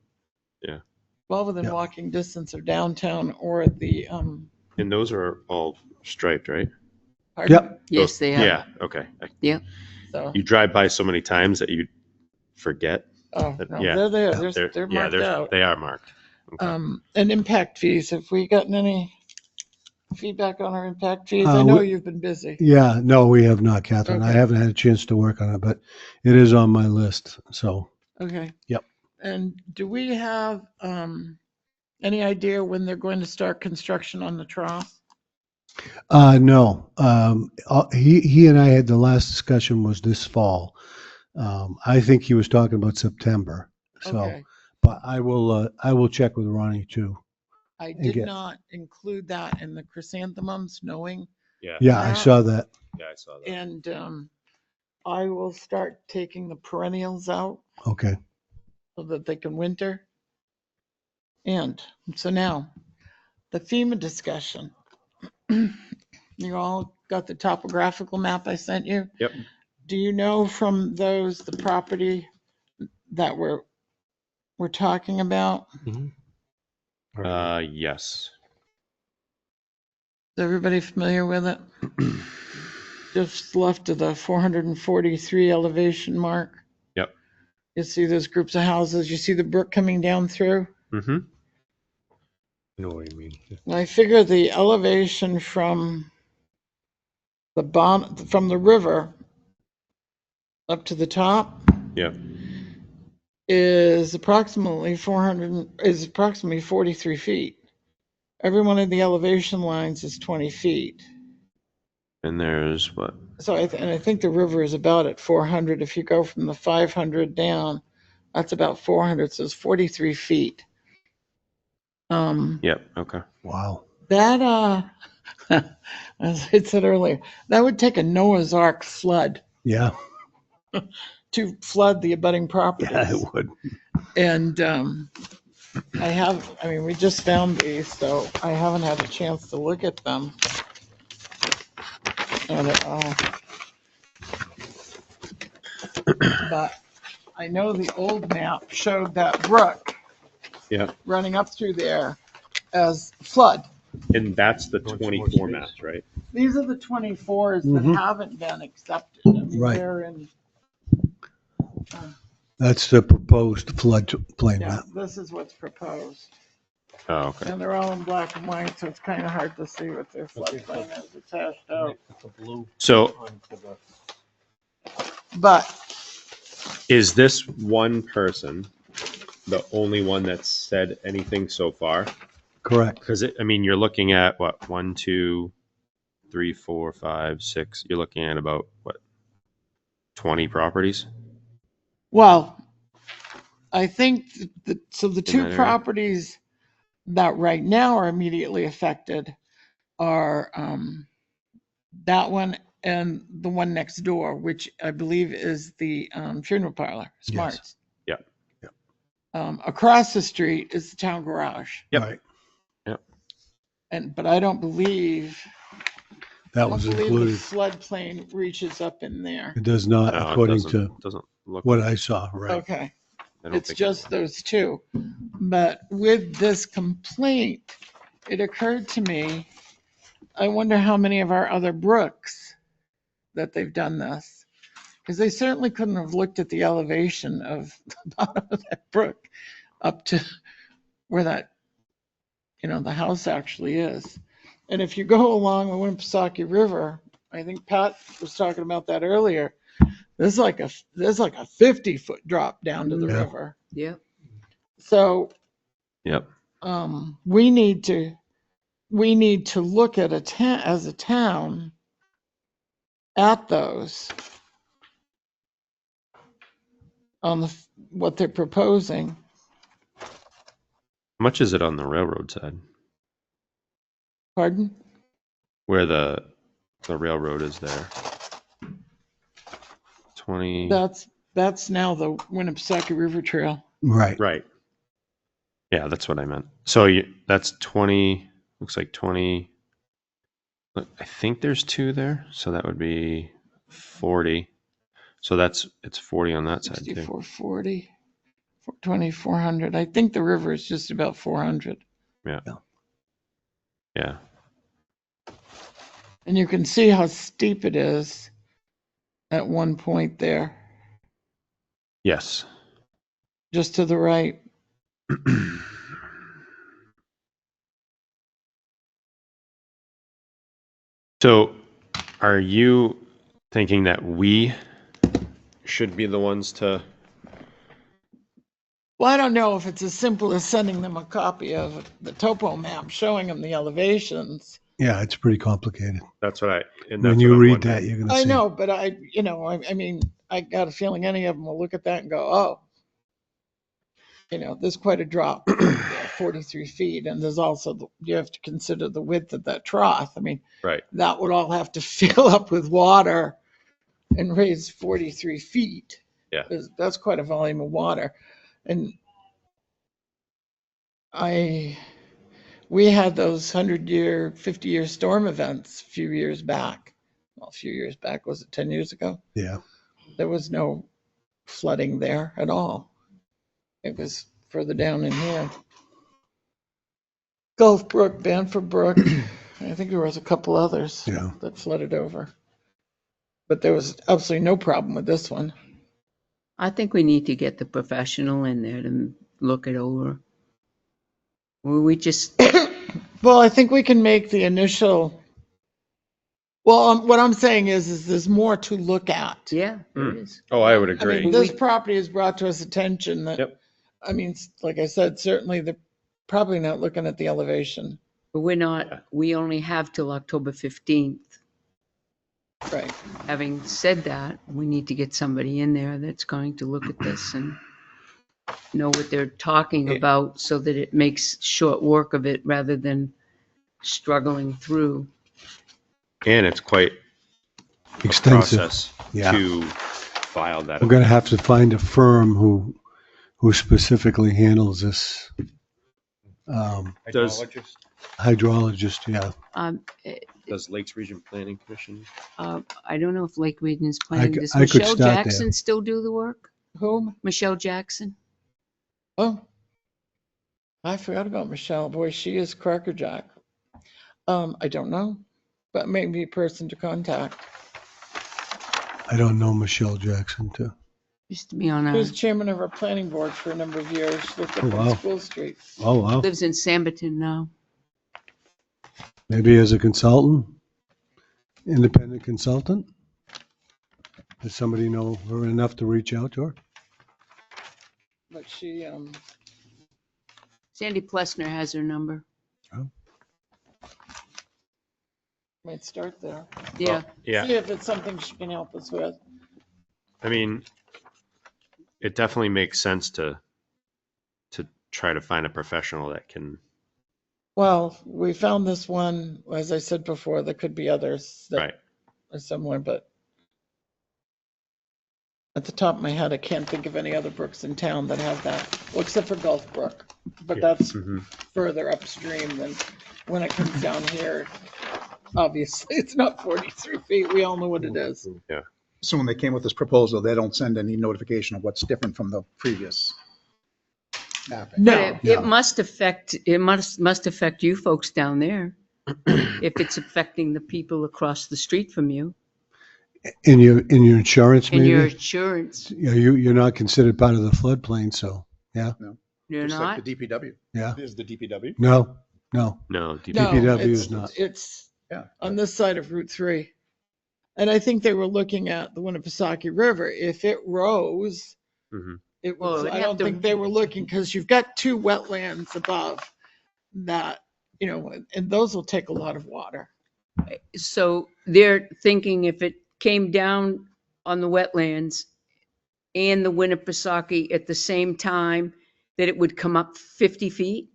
Well within Yep. walking distance of downtown or at the, And those are all striped, right? pardon? Yep. Yes, they are. Yeah. Okay. So, You drive by so many times that you forget. oh, that- no, yeah, they're there. Yeah. They're marked out. They are marked. Okay. And impact fees. Have we gotten any feedback on our impact fees? I Uh, know we- you've been busy. Yeah. No, we have not, Catherine. I Okay. haven't had a chance to work on it, but it is on my list. So Okay. Yep. And do we have, any idea when they're going to start construction on the trough? no. He and I had the last discussion was this fall. I think he was talking about September. So, Okay. but I will check with Ronnie too. I did get- not include that in the chrysanthemums, knowing, Yeah. Yeah, I saw that. Yeah, I saw that. and, I will start taking the perennials out Okay. so that they can winter. And so now, the FEMA discussion. You all got the topographical map I sent you? Yep. Do you know from those, the property that we're talking about? Mhm. Yes. Is everybody familiar with it? Just left of the 443 elevation mark. Yep. You see those groups of houses. You see the brook coming down through. Mm-hmm. I know what you mean. And I figure the elevation from the river up to the top Yeah. is approximately 43 feet. Every one of the elevation lines is 20 feet. And there's what? So I think the river is about at 400. If you go from the 500 down, that's about 400. So it's 43 feet. Yep. Okay. Wow. That as I said earlier, that would take a Noah's Ark flood Yeah. to flood the abutting properties. Yeah, it would. And we just found these, so I haven't had a chance to look at them. But I know the old map showed that brook Yeah. running up through there as flood. And that's the 24 maps, right? These are the 24s Mhm. that haven't been accepted. I mean, Right. they're in, That's the proposed floodplain yeah, map. this is what's proposed. Oh, okay. And they're all in black and white, so it's kind of hard to see what their floodplain is. It's hashed out. So But is this one person the only one that's said anything so far? Correct. Because you're looking at what, 1, 2, 3, 4, 5, 6. You're looking at about what, 20 properties? well, I think the that two area? properties that right now are immediately affected are that one and the one next door, which I believe is the funeral parlor, Smarts. Yep. Across the street is the town garage. Yep. Right. But I don't believe That was the included. floodplain reaches up in there. It does not, No, according doesn't to look what like I it. saw, right? Okay. I don't It's think just those two. But with this complaint, it occurred to me, I wonder how many of our other brooks that they've done this. Because they certainly couldn't have looked at the elevation of the bottom of that brook up to where that, the house actually is. And if you go along the Winnipesaukee River, I think Pat was talking about that earlier, there's like a 50-foot drop down to the Yeah. river. Yep. So Yep. we need to look at as a town at those on what they're proposing. How much is it on the railroad side? Pardon? Where the railroad is there? 20. That's now the Winnipesaukee River Trail. Right. Right. Yeah, that's what I meant. So that's 20. Looks like 20. Look, I think there's 2 there, so that would be 40. So it's 40 on that side too. 6440, 2400. I think the river is just about 400. Yeah. Yeah. Yeah. And you can see how steep it is at one point there, Yes. just to the right. So, are you thinking that we should be the ones to? Well, I don't know if it's as simple as sending them a copy of the topo map showing them the elevations. Yeah, it's pretty complicated. That's what When you read that, you're going to see. I know, but I mean, I got a feeling any of them will look at that and go, oh, there's quite a drop, 43 feet. And there's also, you have to consider the width of that trough. I mean, Right. that would all have to fill up with water and raise 43 feet. Yeah. That's quite a volume of water. And we had those 100-year, 50-year storm events a few years back. Well, a few years back, was it 10 years ago? Yeah. There was no flooding there at all. It was further down in here. Gulf Brook, Banford Brook. I think there was a couple others Yeah. that flooded over. But there was absolutely no problem with this one. I think we need to get the professional in there to look it over. Or we just, Well, I think we can make the initial. Well, what I'm saying is there's more to look at. yeah, there is. Oh, I would I agree. mean, this property has brought to us attention that, Yep. I mean, like I said, certainly they're probably not looking at the elevation. But we're not, we only have till October 15th. Right. Having said that, we need to get somebody in there that's going to look at this and know what they're talking about so that it makes short work of it rather than struggling through. And it's quite a Extensive. process Yeah. to file that. We're going to have to find a firm who specifically handles this. Does- Hydrologist? Hydrologist, yeah. Does Lakes Region Planning Commission? I don't know if Lake Region's planning. Does I could Michelle start there. Jackson still do the work? Whom? Michelle Jackson? Oh, I forgot about Michelle. Boy, she is crackerjack. I don't know, but maybe a person to contact. I don't know Michelle Jackson, too. Used to be on She was our, chairman of our planning board for a number of years. Lived up Oh, wow. on School Street. Oh, wow. lives in Samberton now. Maybe as a consultant, independent consultant? Does somebody know her enough to reach out to her? But she, Sandy Plessner has her number. might start there. Yeah. Yeah. See if it's something she can help us with. I mean, it definitely makes sense to try to find a professional that can. Well, we found this one, as I said before, there could be others that Right. are similar, but at the top of my head, I can't think of any other brooks in town that have that, well, except for Gulf Brook. But that's Mhm. further upstream than when it comes down here. Obviously, it's not 43 feet. We all know what it is. Yeah. So when they came with this proposal, they don't send any notification of what's different from the previous mapping. No, It must affect, it must affect you folks down there. If it's affecting the people across the street from you In your insurance, and maybe? your insurance, Yeah, you're not considered part of the floodplain, so, you're Just not. like the DPW. yeah. Is the DPW? No. No. no, DPW is not. It's Yeah. on this side of Route 3. And I think they were looking at the Winnipesaukee River. If it rose, Mhm. it Well, was, it'd I have don't to- think they were looking, because you've got two wetlands above that, and those will take a lot of water. So they're thinking if it came down on the wetlands and the Winnipesaukee at the same time, that it would come up 50 feet?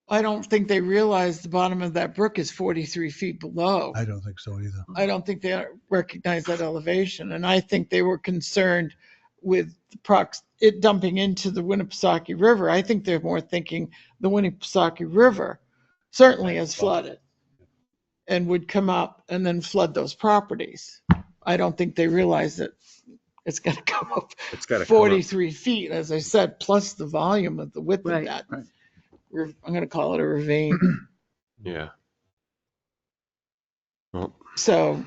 I don't think they realize the bottom of that brook is 43 feet below. I don't think so either. I don't think they recognize that elevation. And I think they were concerned with it dumping into the Winnipesaukee River. I think they're more thinking the Winnipesaukee River certainly has flooded and would come up and then flood those properties. I don't think they realize that it's going to come up It's got to 43 feet, as I said, plus the volume of the width Right. of that. Right. I'm going to call it a ravine. Yeah. Well, So,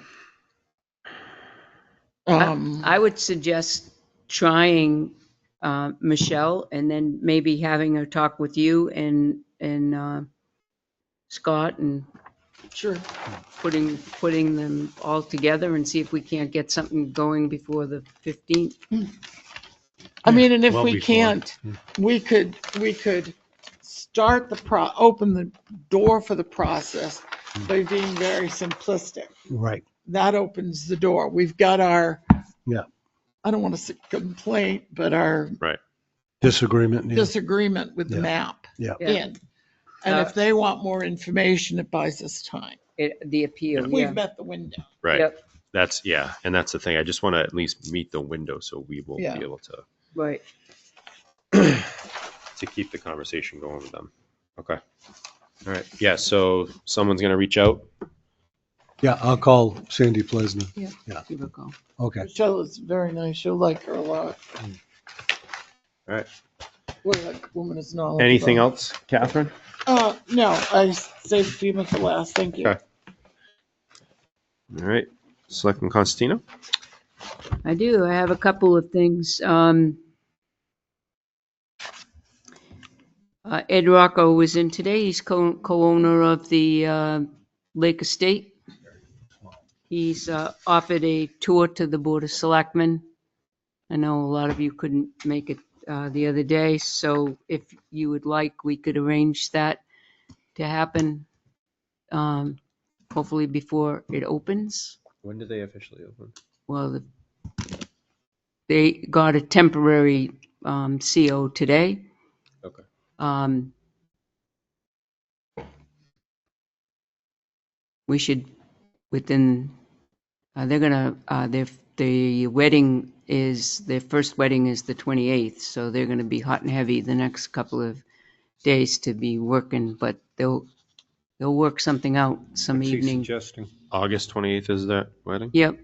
I would suggest trying Michelle and then maybe having her talk with you and Scott and sure. putting them all together and see if we can't get something going before the 15th. I mean, and if well we before. can't, we could start open the door for the process by being very simplistic. Right. That opens the door. We've got our, Yeah. I don't want to say complaint, but our Disagreement. Yeah. disagreement with the Yeah. map Yeah. in. And if they want more information, it buys us time. The appeal, yeah. We've met the window. right. Yep, That's and that's the thing. I just want to at least meet the window so we will Yeah. be able to right. keep the conversation going with them. Okay. All right. Yeah. So someone's gonna reach out. Yeah, I'll call Sandy Plesner. Yeah. Yeah. Give her a call. Okay. Michelle is very nice. You'll like her a lot. All right. Boy, that woman is knowledgeable. Anything else, Catherine? No, I saved FEMA for last. Thank you. Okay. All right. Selectman Constantino? I do. I have a couple of things. Ed Rocco was in today. He's co-owner of the Lake Estate. He's offered a tour to the Board of Selectmen. I know a lot of you couldn't make it the other day, so if you would like, we could arrange that to happen, hopefully before it opens. When did they officially open? Well, they got a temporary CO today. Okay. We should, within, they're gonna, the wedding is, their first wedding is the 28th, so they're gonna be hot and heavy the next couple of days to be working, but they'll work something out some What's he evening. suggesting? August 28th is that wedding? Yep,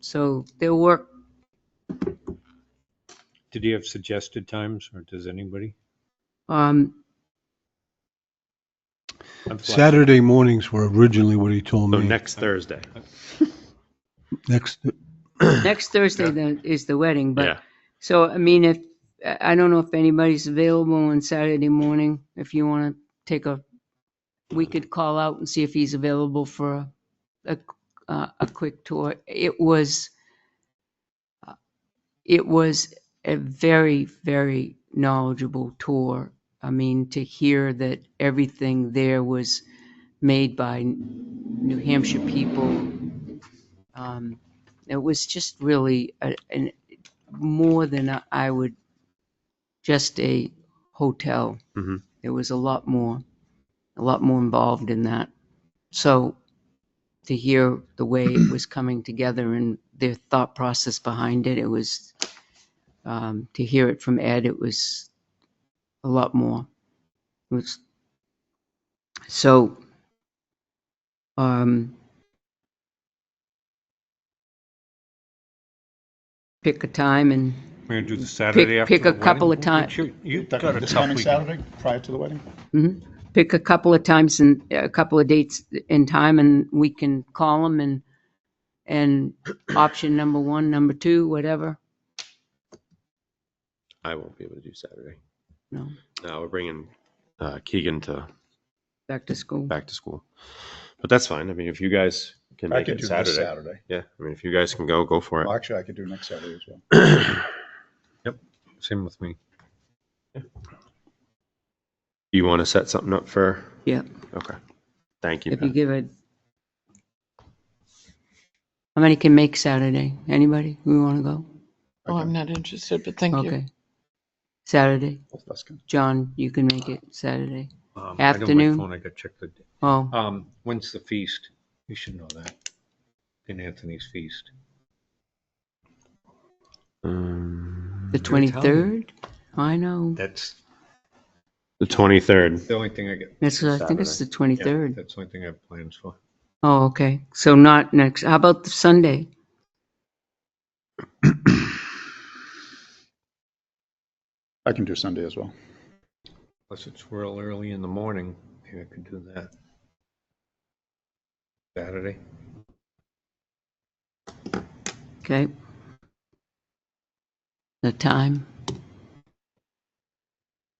so they'll work. Did he have suggested times, or does anybody? Um, I'm flexible. Saturday mornings were originally what he told So me. next Thursday. Next, Next Thursday is the wedding, but, Yeah. so, I mean, if, I don't know if anybody's available on Saturday morning, if you want to take we could call out and see if he's available for a quick tour. It was a very, very knowledgeable tour. I mean, to hear that everything there was made by New Hampshire people, it was just really more than I would, just a hotel. Mhm. There was a lot more involved in that. So to hear the way it was coming together and their thought process behind it, it was, to hear it from Ed, it was a lot more. It was, so, pick a time and We're gonna do the Saturday after pick the a couple wedding? of times. You got a This tough coming weekend. Saturday, prior to the wedding? Pick a couple of times and a couple of dates and time, and we can call them and option number 1, number 2, whatever. I won't be able to do Saturday. No, No, we're bringing Keegan to back to school. back to school. But that's fine. I mean, if you guys can I make could it do Saturday. this Saturday. Yeah. I mean, if you guys can go for Well, it. actually, I could do next Saturday as well. Yep, same with me. Do you want to set something up for? Yeah. Okay. Thank you. If you Pat. give it. How many can make Saturday? Anybody? We want to go? Oh, I'm not interested, but thank you. Okay. Saturday. Both of us can. John, you can make it Saturday. I don't have my Afternoon? phone, I gotta check the. Oh, When's the feast? You should know that. St. Anthony's feast. the You're Italian. 23rd? I know. That's The 23rd. the only thing I get. That's what I think it's the 23rd. That's the only thing I have plans for. Oh, okay. So not next. How about the Sunday? I can do Sunday as well. Unless it's real early in the morning, maybe I could do that. Saturday. Okay. The time?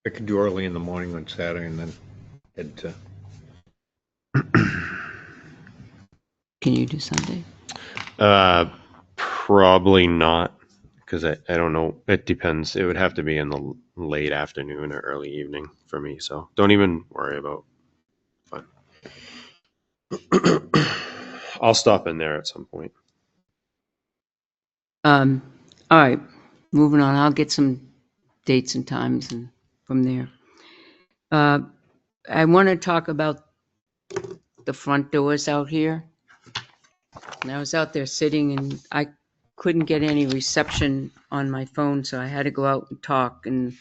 I could do early in the morning on Saturday and then head to. Can you do Sunday? Probably not, because I don't know. It depends. It would have to be in the late afternoon or early evening for me. So don't even worry about. Fine. I'll stop in there at some point. All right. Moving on. I'll get some dates and times and from there. I want to talk about the front doors out here. And I was out there sitting and I couldn't get any reception on my phone, so I had to go out and talk. And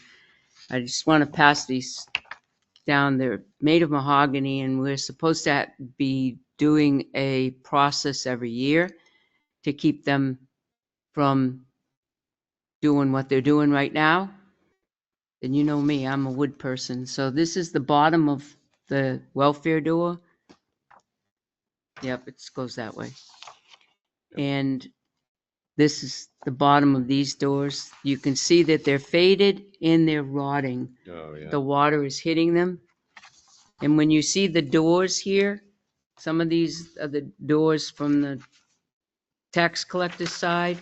I just want to pass these down. They're made of mahogany, and we're supposed to be doing a process every year to keep them from doing what they're doing right now. And you know me, I'm a wood person. So this is the bottom of the welfare door. Yep, it goes that way. And this is the bottom of these doors. You can see that they're faded and they're rotting. Oh, yeah. The water is hitting them. And when you see the doors here, some of these are the doors from the tax collector's side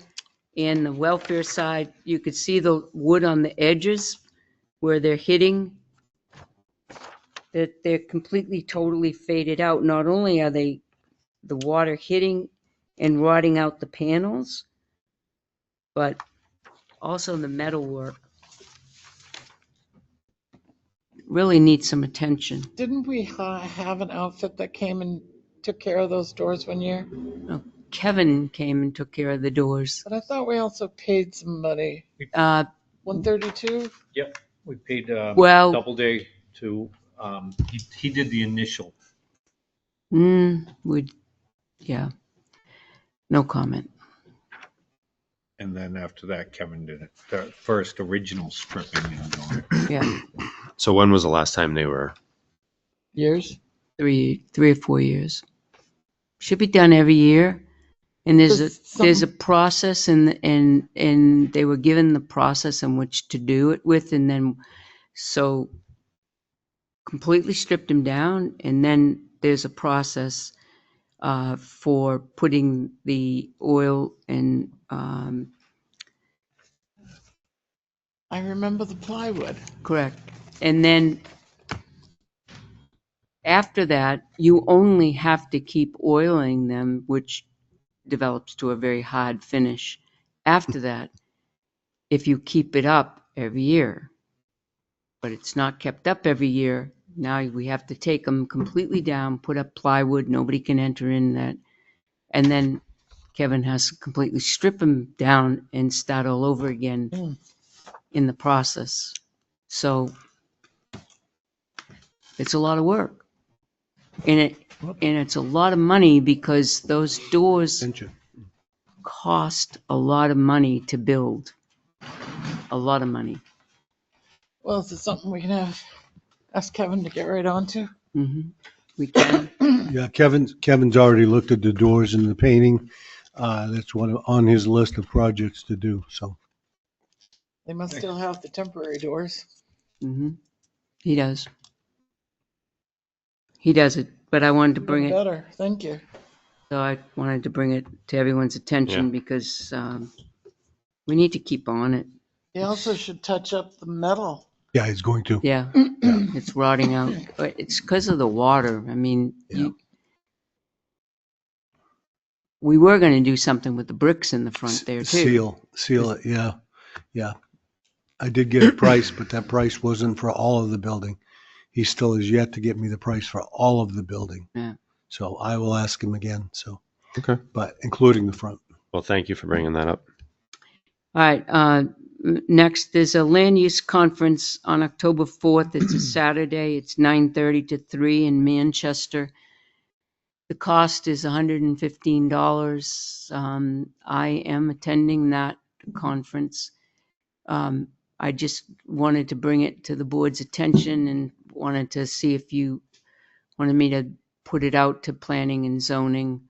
and the welfare side. You could see the wood on the edges where they're hitting, that they're completely, totally faded out. Not only are they the water hitting and rotting out the panels, but also the metalwork really needs some attention. Didn't we have an outfit that came and took care of those doors one year? Kevin came and took care of the doors. But I thought we also paid some money. Uh, 132? Yep, we paid Well- Doubleday to, he did the initial. yeah, no comment. And then after that, Kevin did it. The first original stripping. Yeah, So when was the last time they were? Years? 3 or 4 years. Should be done every year. And there's a process, and they were given the process in which to do it with, and then so completely stripped them down, and then there's a process for putting the oil and I remember the plywood. correct, and then after that you only have to keep oiling them, which develops to a very hard finish. After that, if you keep it up every year, but it's not kept up every year, now we have to take them completely down, put up plywood, nobody can enter in that, and then Kevin has to completely strip them down and start all over again in the process. So it's a lot of work, and it's a lot of money because those doors cost a lot of money to build. A lot of money. Well, is it something we can ask Kevin to get right on to? We can. Yeah, Kevin's already looked at the doors and the painting. That's on his list of projects to do, so. They must still have the temporary doors. He does. He does it, but I wanted to bring it. Better, thank you. So I wanted to bring it to everyone's attention because we need to keep on it. He also should touch up the metal. Yeah, he's going to. Yeah, it's rotting out. But it's because of the water. I mean, we were going to do something with the bricks in the front there too. Seal it, yeah. I did get a price, but that price wasn't for all of the building. He still has yet to get me the price for all of the building. Yeah. So I will ask him again, so. Okay. But including the front. Well, thank you for bringing that up. All right. Next, there's a land use conference on October 4th. It's a Saturday. It's 9:30 to 3 in Manchester. The cost is $115. I am attending that conference. I just wanted to bring it to the board's attention and wanted to see if you wanted me to put it out to planning and zoning.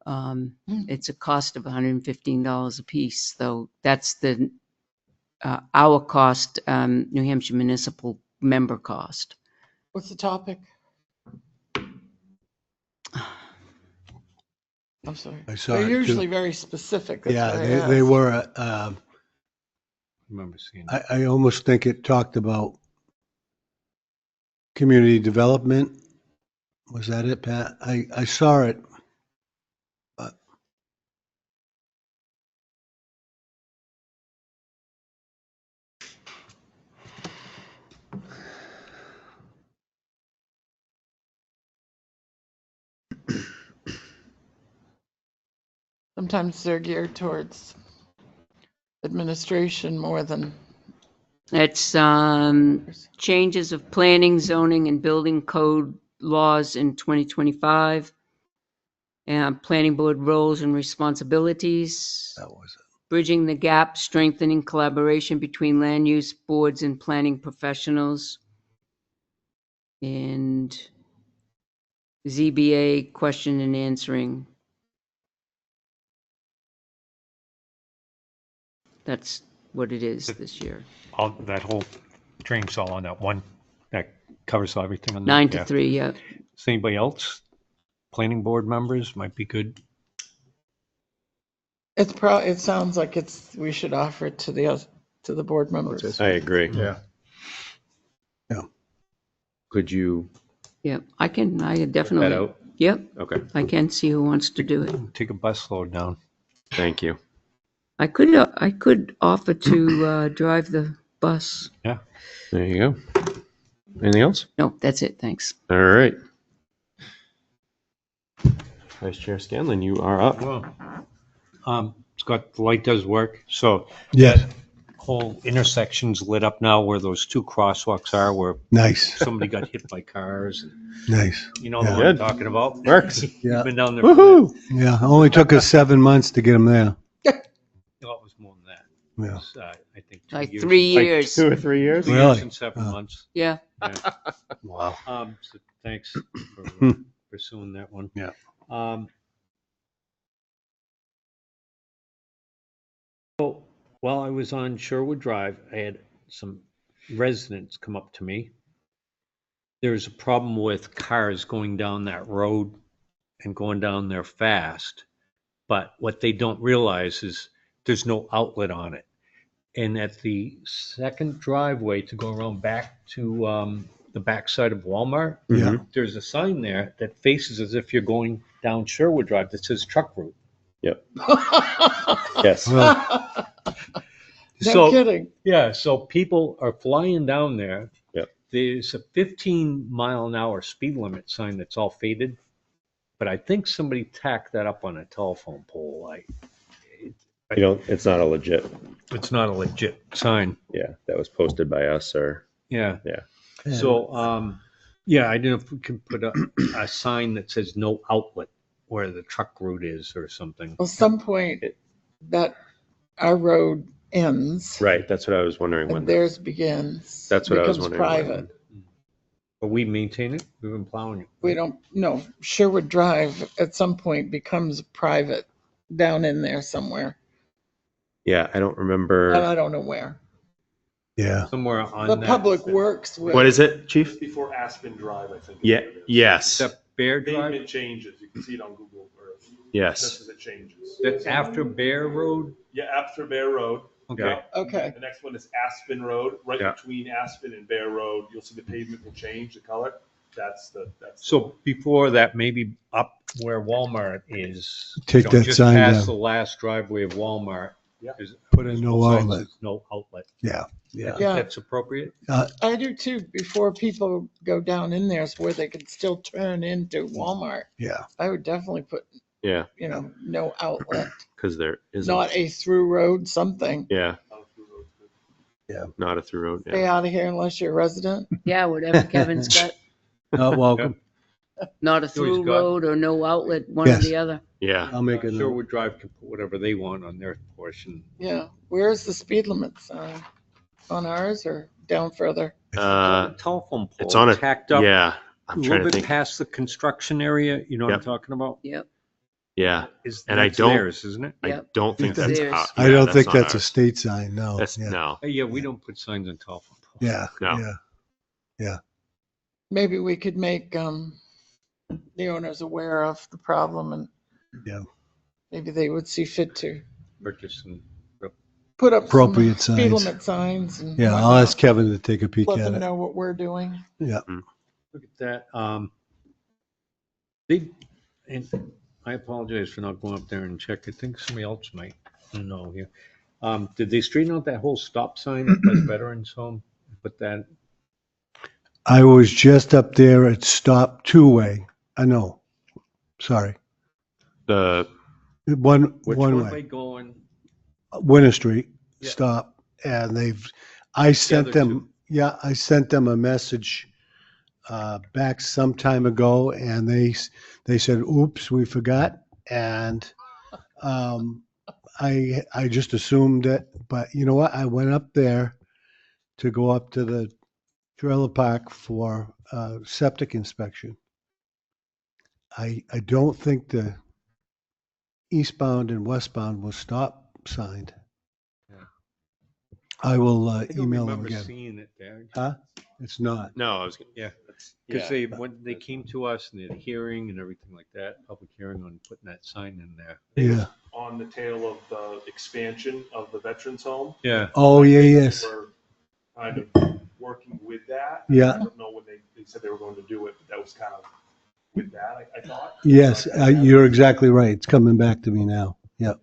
It's a cost of $115 a piece, though. That's the our cost, New Hampshire municipal member cost. What's the topic? I'm sorry. I saw They're it, usually too. very specific. That's Yeah, why I they asked. were, Remember seeing that. I almost think it talked about community development. Was that it, Pat? I saw it. But Sometimes they're geared towards administration more than. It's changes of planning, zoning, and building code laws in 2025. And planning board roles and responsibilities. that was it. bridging the gap, strengthening collaboration between land use boards and planning professionals. And ZBA question and answering. That's what it is this year. All, that whole train's all on that one, that covers everything on that. 9 to Yeah. 3, yeah. Is anybody else? Planning board members might be good. It sounds like we should offer it to the board members. I agree. Yeah. Could you Yeah, I put definitely. that out? Yep, Okay, I can see who wants to do it. Take a bus load down. thank you. I could offer to drive the bus. There you go. Anything else? No, that's it, thanks. All right. Vice Chair Scanlon, you are up. Well, Scott, the light does work. So Yes, whole intersection's lit up now where those two crosswalks are, where nice, somebody got hit by cars. nice. You know the Yeah. one I'm Good. talking about? Works. Yeah. You've been down there. Woohoo! Yeah, only took us 7 months to get them there. No, it was more than that. Yeah. It was, I think 2 Like years. 3 Like years. 2 or 3 years? 2 Really? years and 7 Oh. months. Yeah. Yeah. Wow. So thanks for Hmm. pursuing that one. Yeah. So while I was on Sherwood Drive, I had some residents come up to me. There's a problem with cars going down that road and going down there fast. But what they don't realize is there's no outlet on it. And at the second driveway to go around back to the backside of Walmart, Yeah. there's a sign there that faces as if you're going down Sherwood Drive that says truck route. Yes. Well, No So, kidding. yeah, so people are flying down there. Yep. There's a 15-mile-an-hour speed limit sign that's all faded, but I think somebody tacked that up on a telephone pole. It's not a legit, It's not a legit sign. yeah, that was posted by us or, Yeah. Yeah. So, yeah, I don't know if we can put a sign that says no outlet where the truck route is or something. Well, some point that our road ends right, that's what I was wondering when. and theirs begins. That's what I was becomes wondering. private. But we maintain it. We've been plowing it. We don't, no, Sherwood Drive at some point becomes private down in there somewhere. Yeah, I don't And remember. I don't know where. yeah. Somewhere on The that. Public Works. What is it, Chief? Before Aspen Drive, I think. is Yeah, what it is. yes, That Bear Drive. Pavement changes. You can see it on Google Earth. yes. Just as it changes. That's after Bear Road. Yeah, after Bear Road. Okay. Yeah. Okay. The next one is Aspen Road, right Yeah. between Aspen and Bear Road. You'll see the pavement will change the color. That's So before that, maybe up where Walmart is. Take that just sign past down. the last driveway of Walmart. Yeah. there's Put a visible no sign that outlet. says No outlet. Yeah. Yeah. Yeah. That's appropriate. I do too. Before people go down in there, so where they can still turn into Walmart. Yeah. I would definitely put, Yeah, no outlet, because there isn't. not a through road, something. Yeah, the. not a through road. Stay Yeah. out of here unless you're a resident. Yeah, whatever Kevin's got. Not welcome. Not a So he's through got- road or no outlet, one or Yes. the other. Yeah. I'll make a note. Sherwood Drive can put whatever they want on their portion. Yeah. Where's the speed limit sign? On ours or down further? The telephone pole. It's on a, tacked up yeah, a I'm little trying to bit think. past the construction area. You know what I'm Yep. talking about? Yep. Yeah, Is And I that's don't- theirs, isn't it? I Yep. don't think That's that's. theirs. I don't think not that's a ours. state sign, no. That's, Yeah. no. Yeah, we don't put signs on telephone poles. Yeah, No. yeah. Maybe we could make the owners aware of the problem and Yeah. maybe they would see fit to Purchase and put up some Appropriate speed signs. limit signs and Yeah, I'll whatnot. ask Kevin to take a peek Let at them it. know what we're doing. Yeah. look at that. And I apologize for not going up there and check. I think somebody else might know here. Did they straighten out that whole stop sign up by the Veterans Home? Put that, I was just up there at stop two-way. I know. Sorry. The, One Which one way way. going, Winter Street, Yeah. stop. And I sent other them, I sent them a message back some time ago and they said, oops, we forgot. And I just assumed it, but you know what? I went up there to go up to the trailer park for septic inspection. I don't think the eastbound and westbound was stop signed. Yeah. I will I don't email them remember again. seeing it there. Huh? It's not. No, I was, Yeah, yeah. because when they came to us and they had a hearing and everything like that, public hearing on putting that sign in there. It was Yeah. on the tail of the expansion of the veterans home. Yeah. Oh, yeah, I think yes. They were kind of working with that. Yeah. I don't know when they said they were going to do it, but that was kind of with that, I thought. Yes, So I kinda you're gathered- exactly right. It's coming back to me now. Yep.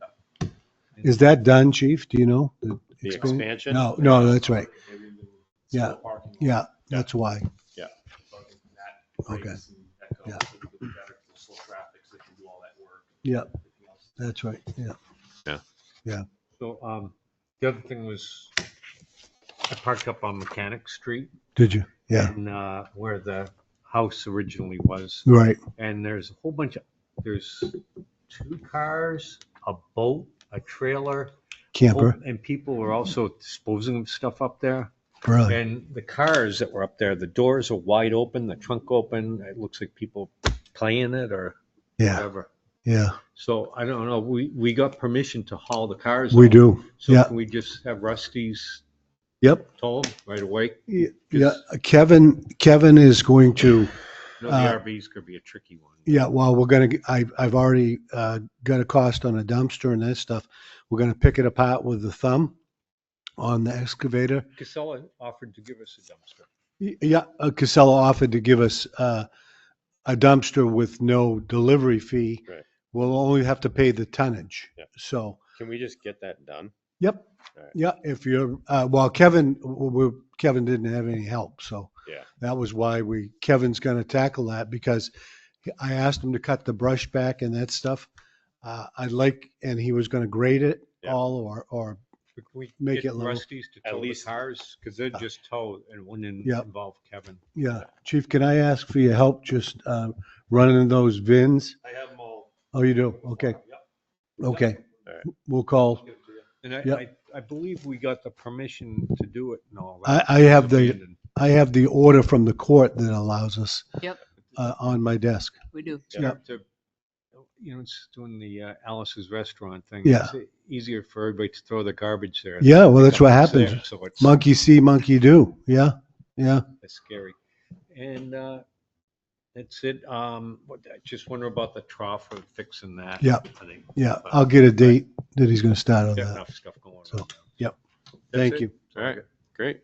Is that done, Chief? Do you know? The expansion? No, that's right. Maybe even Yeah. still parking lot. Yeah, that's why. So I think that Okay. breaks and that goes, Yeah. it'll be better for the slow traffic, so they can do all that work. Yeah. Everything else. That's right. Yeah. So, the other thing was, I parked up on Mechanic Street. Did you? Yeah. And, where the house originally was. Right. And there's a whole bunch of, there's 2 cars, a boat, a trailer. Camper. And people were also disposing of stuff up there. Really? And the cars that were up there, the doors are wide open, the trunk open. It looks like people playing it or Yeah. whatever. Yeah. So I don't know. We got permission to haul the cars. We out. do. So Yeah. can we just have Rusty's Yep. towed right away? Yeah. Kevin is going to. No, the RV's could be a tricky one. Yeah. Well, I've already got a cost on a dumpster and that stuff. We're gonna pick it apart with the thumb on the excavator. Casella offered to give us a dumpster. Yeah. Casella offered to give us a dumpster with no delivery fee. Right. We'll only have to pay the tonnage. Yeah. So. Can we just get that done? Yep. All right. Yeah. If you're, well, Kevin didn't have any help. So Yeah. that was why Kevin's going to tackle that, because I asked him to cut the brush back and that stuff. And he was going to grade it Yeah. all or Could we Make get it level. Rusty's to At tow the least- cars? Because they're just tow and wouldn't Yep. involve Kevin. yeah. Chief, can I ask for your help just running those VINs? I have them all. Oh, you do? Okay. Yep. Okay. All right. We'll call. Give it to you. And Yep. I believe we got the permission to do it and all that. I have the Abandoned. I have the order from the court that allows us Yep, on my desk. we do. Yep. It's doing the Alice's restaurant thing. Yeah. It's easier for everybody to throw the garbage there. Yeah, well, that's Pick what up what's happens. there, So it's Monkey see, monkey do. Yeah. Yeah. it's scary. And that's it. I just wonder about the trough and fixing that. Yeah. I think Yeah. I'll get a date that he's going to start on got that. enough stuff going So, on. yep. That's Thank it? you. All right. Great.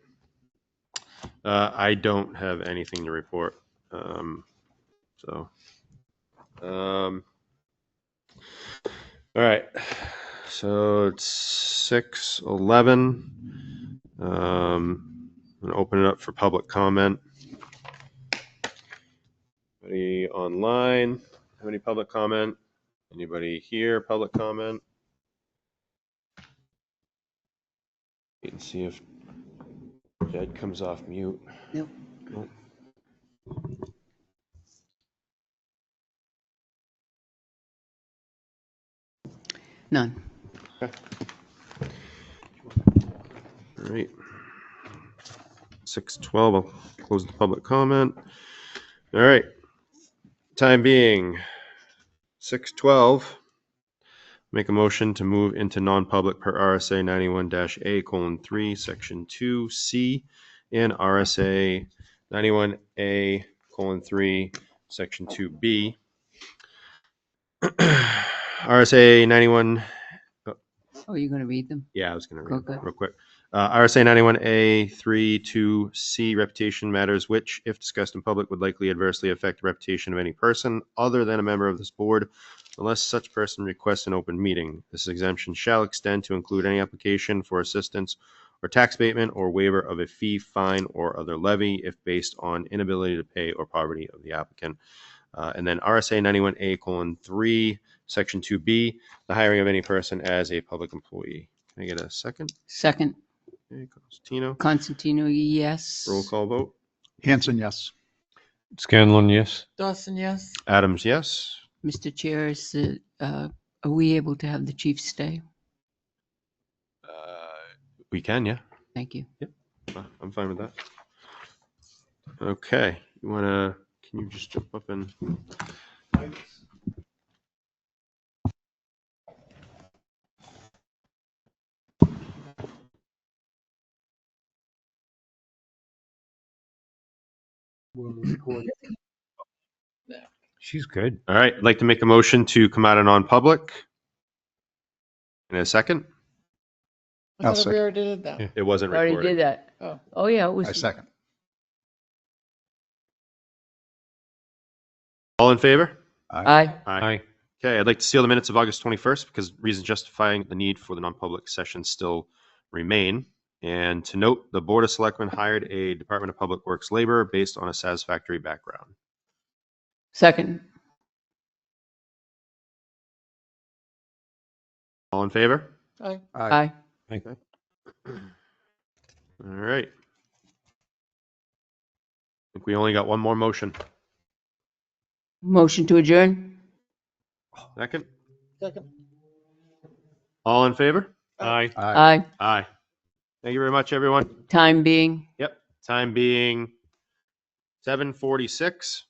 I don't have anything to report. All right. So it's 6:11. I'm going to open it up for public comment. Anybody online have any public comment? Anybody here, public comment? You can see if Jed comes off mute. Nope. Nope. None. All right. 6:12, I'll close the public comment. All right. Time being 6:12. Make a motion to move into non-public per RSA 91-A:3, Section 2C, and RSA 91A:3, Section 2B. RSA 91. Oh, you're going to read them? Yeah, I was going to read Okay. it real quick. RSA 91A:3-2C, reputation matters which, if discussed in public, would likely adversely affect the reputation of any person other than a member of this board, unless such person requests an open meeting. This exemption shall extend to include any application for assistance or tax abatement or waiver of a fee, fine, or other levy if based on inability to pay or poverty of the applicant. And then RSA 91A:3, Section 2B, the hiring of any person as a public employee. Can I get a second? Second, Okay, Constantino. Constantino, yes. Roll call vote. Hanson, yes. Scanlon, yes. Dawson, yes. Adams, yes. Mr. Chair, is Are we able to have the chief stay? We can, yeah. Thank you. I'm fine with that. Okay, can you just jump up and? She's good. All right, I'd like to make a motion to come out of non-public. In a second? I I'll thought we second. already did that. Yeah. It wasn't Already did recorded. that. Oh. Oh, yeah, it I was. second. All in favor? Aye. Aye. Okay, I'd like to seal the minutes of August 21st because reasons justifying the need for the non-public session still remain. And to note, the Board of Selectmen hired a Department of Public Works laborer based on a satisfactory background. Second. All in favor? Aye. Aye. All right. I think we only got one more motion. Motion to adjourn? Second? Second. All in favor? Aye. Aye. Aye. Thank you very much, everyone. Time being? Yep. Time being 7:46.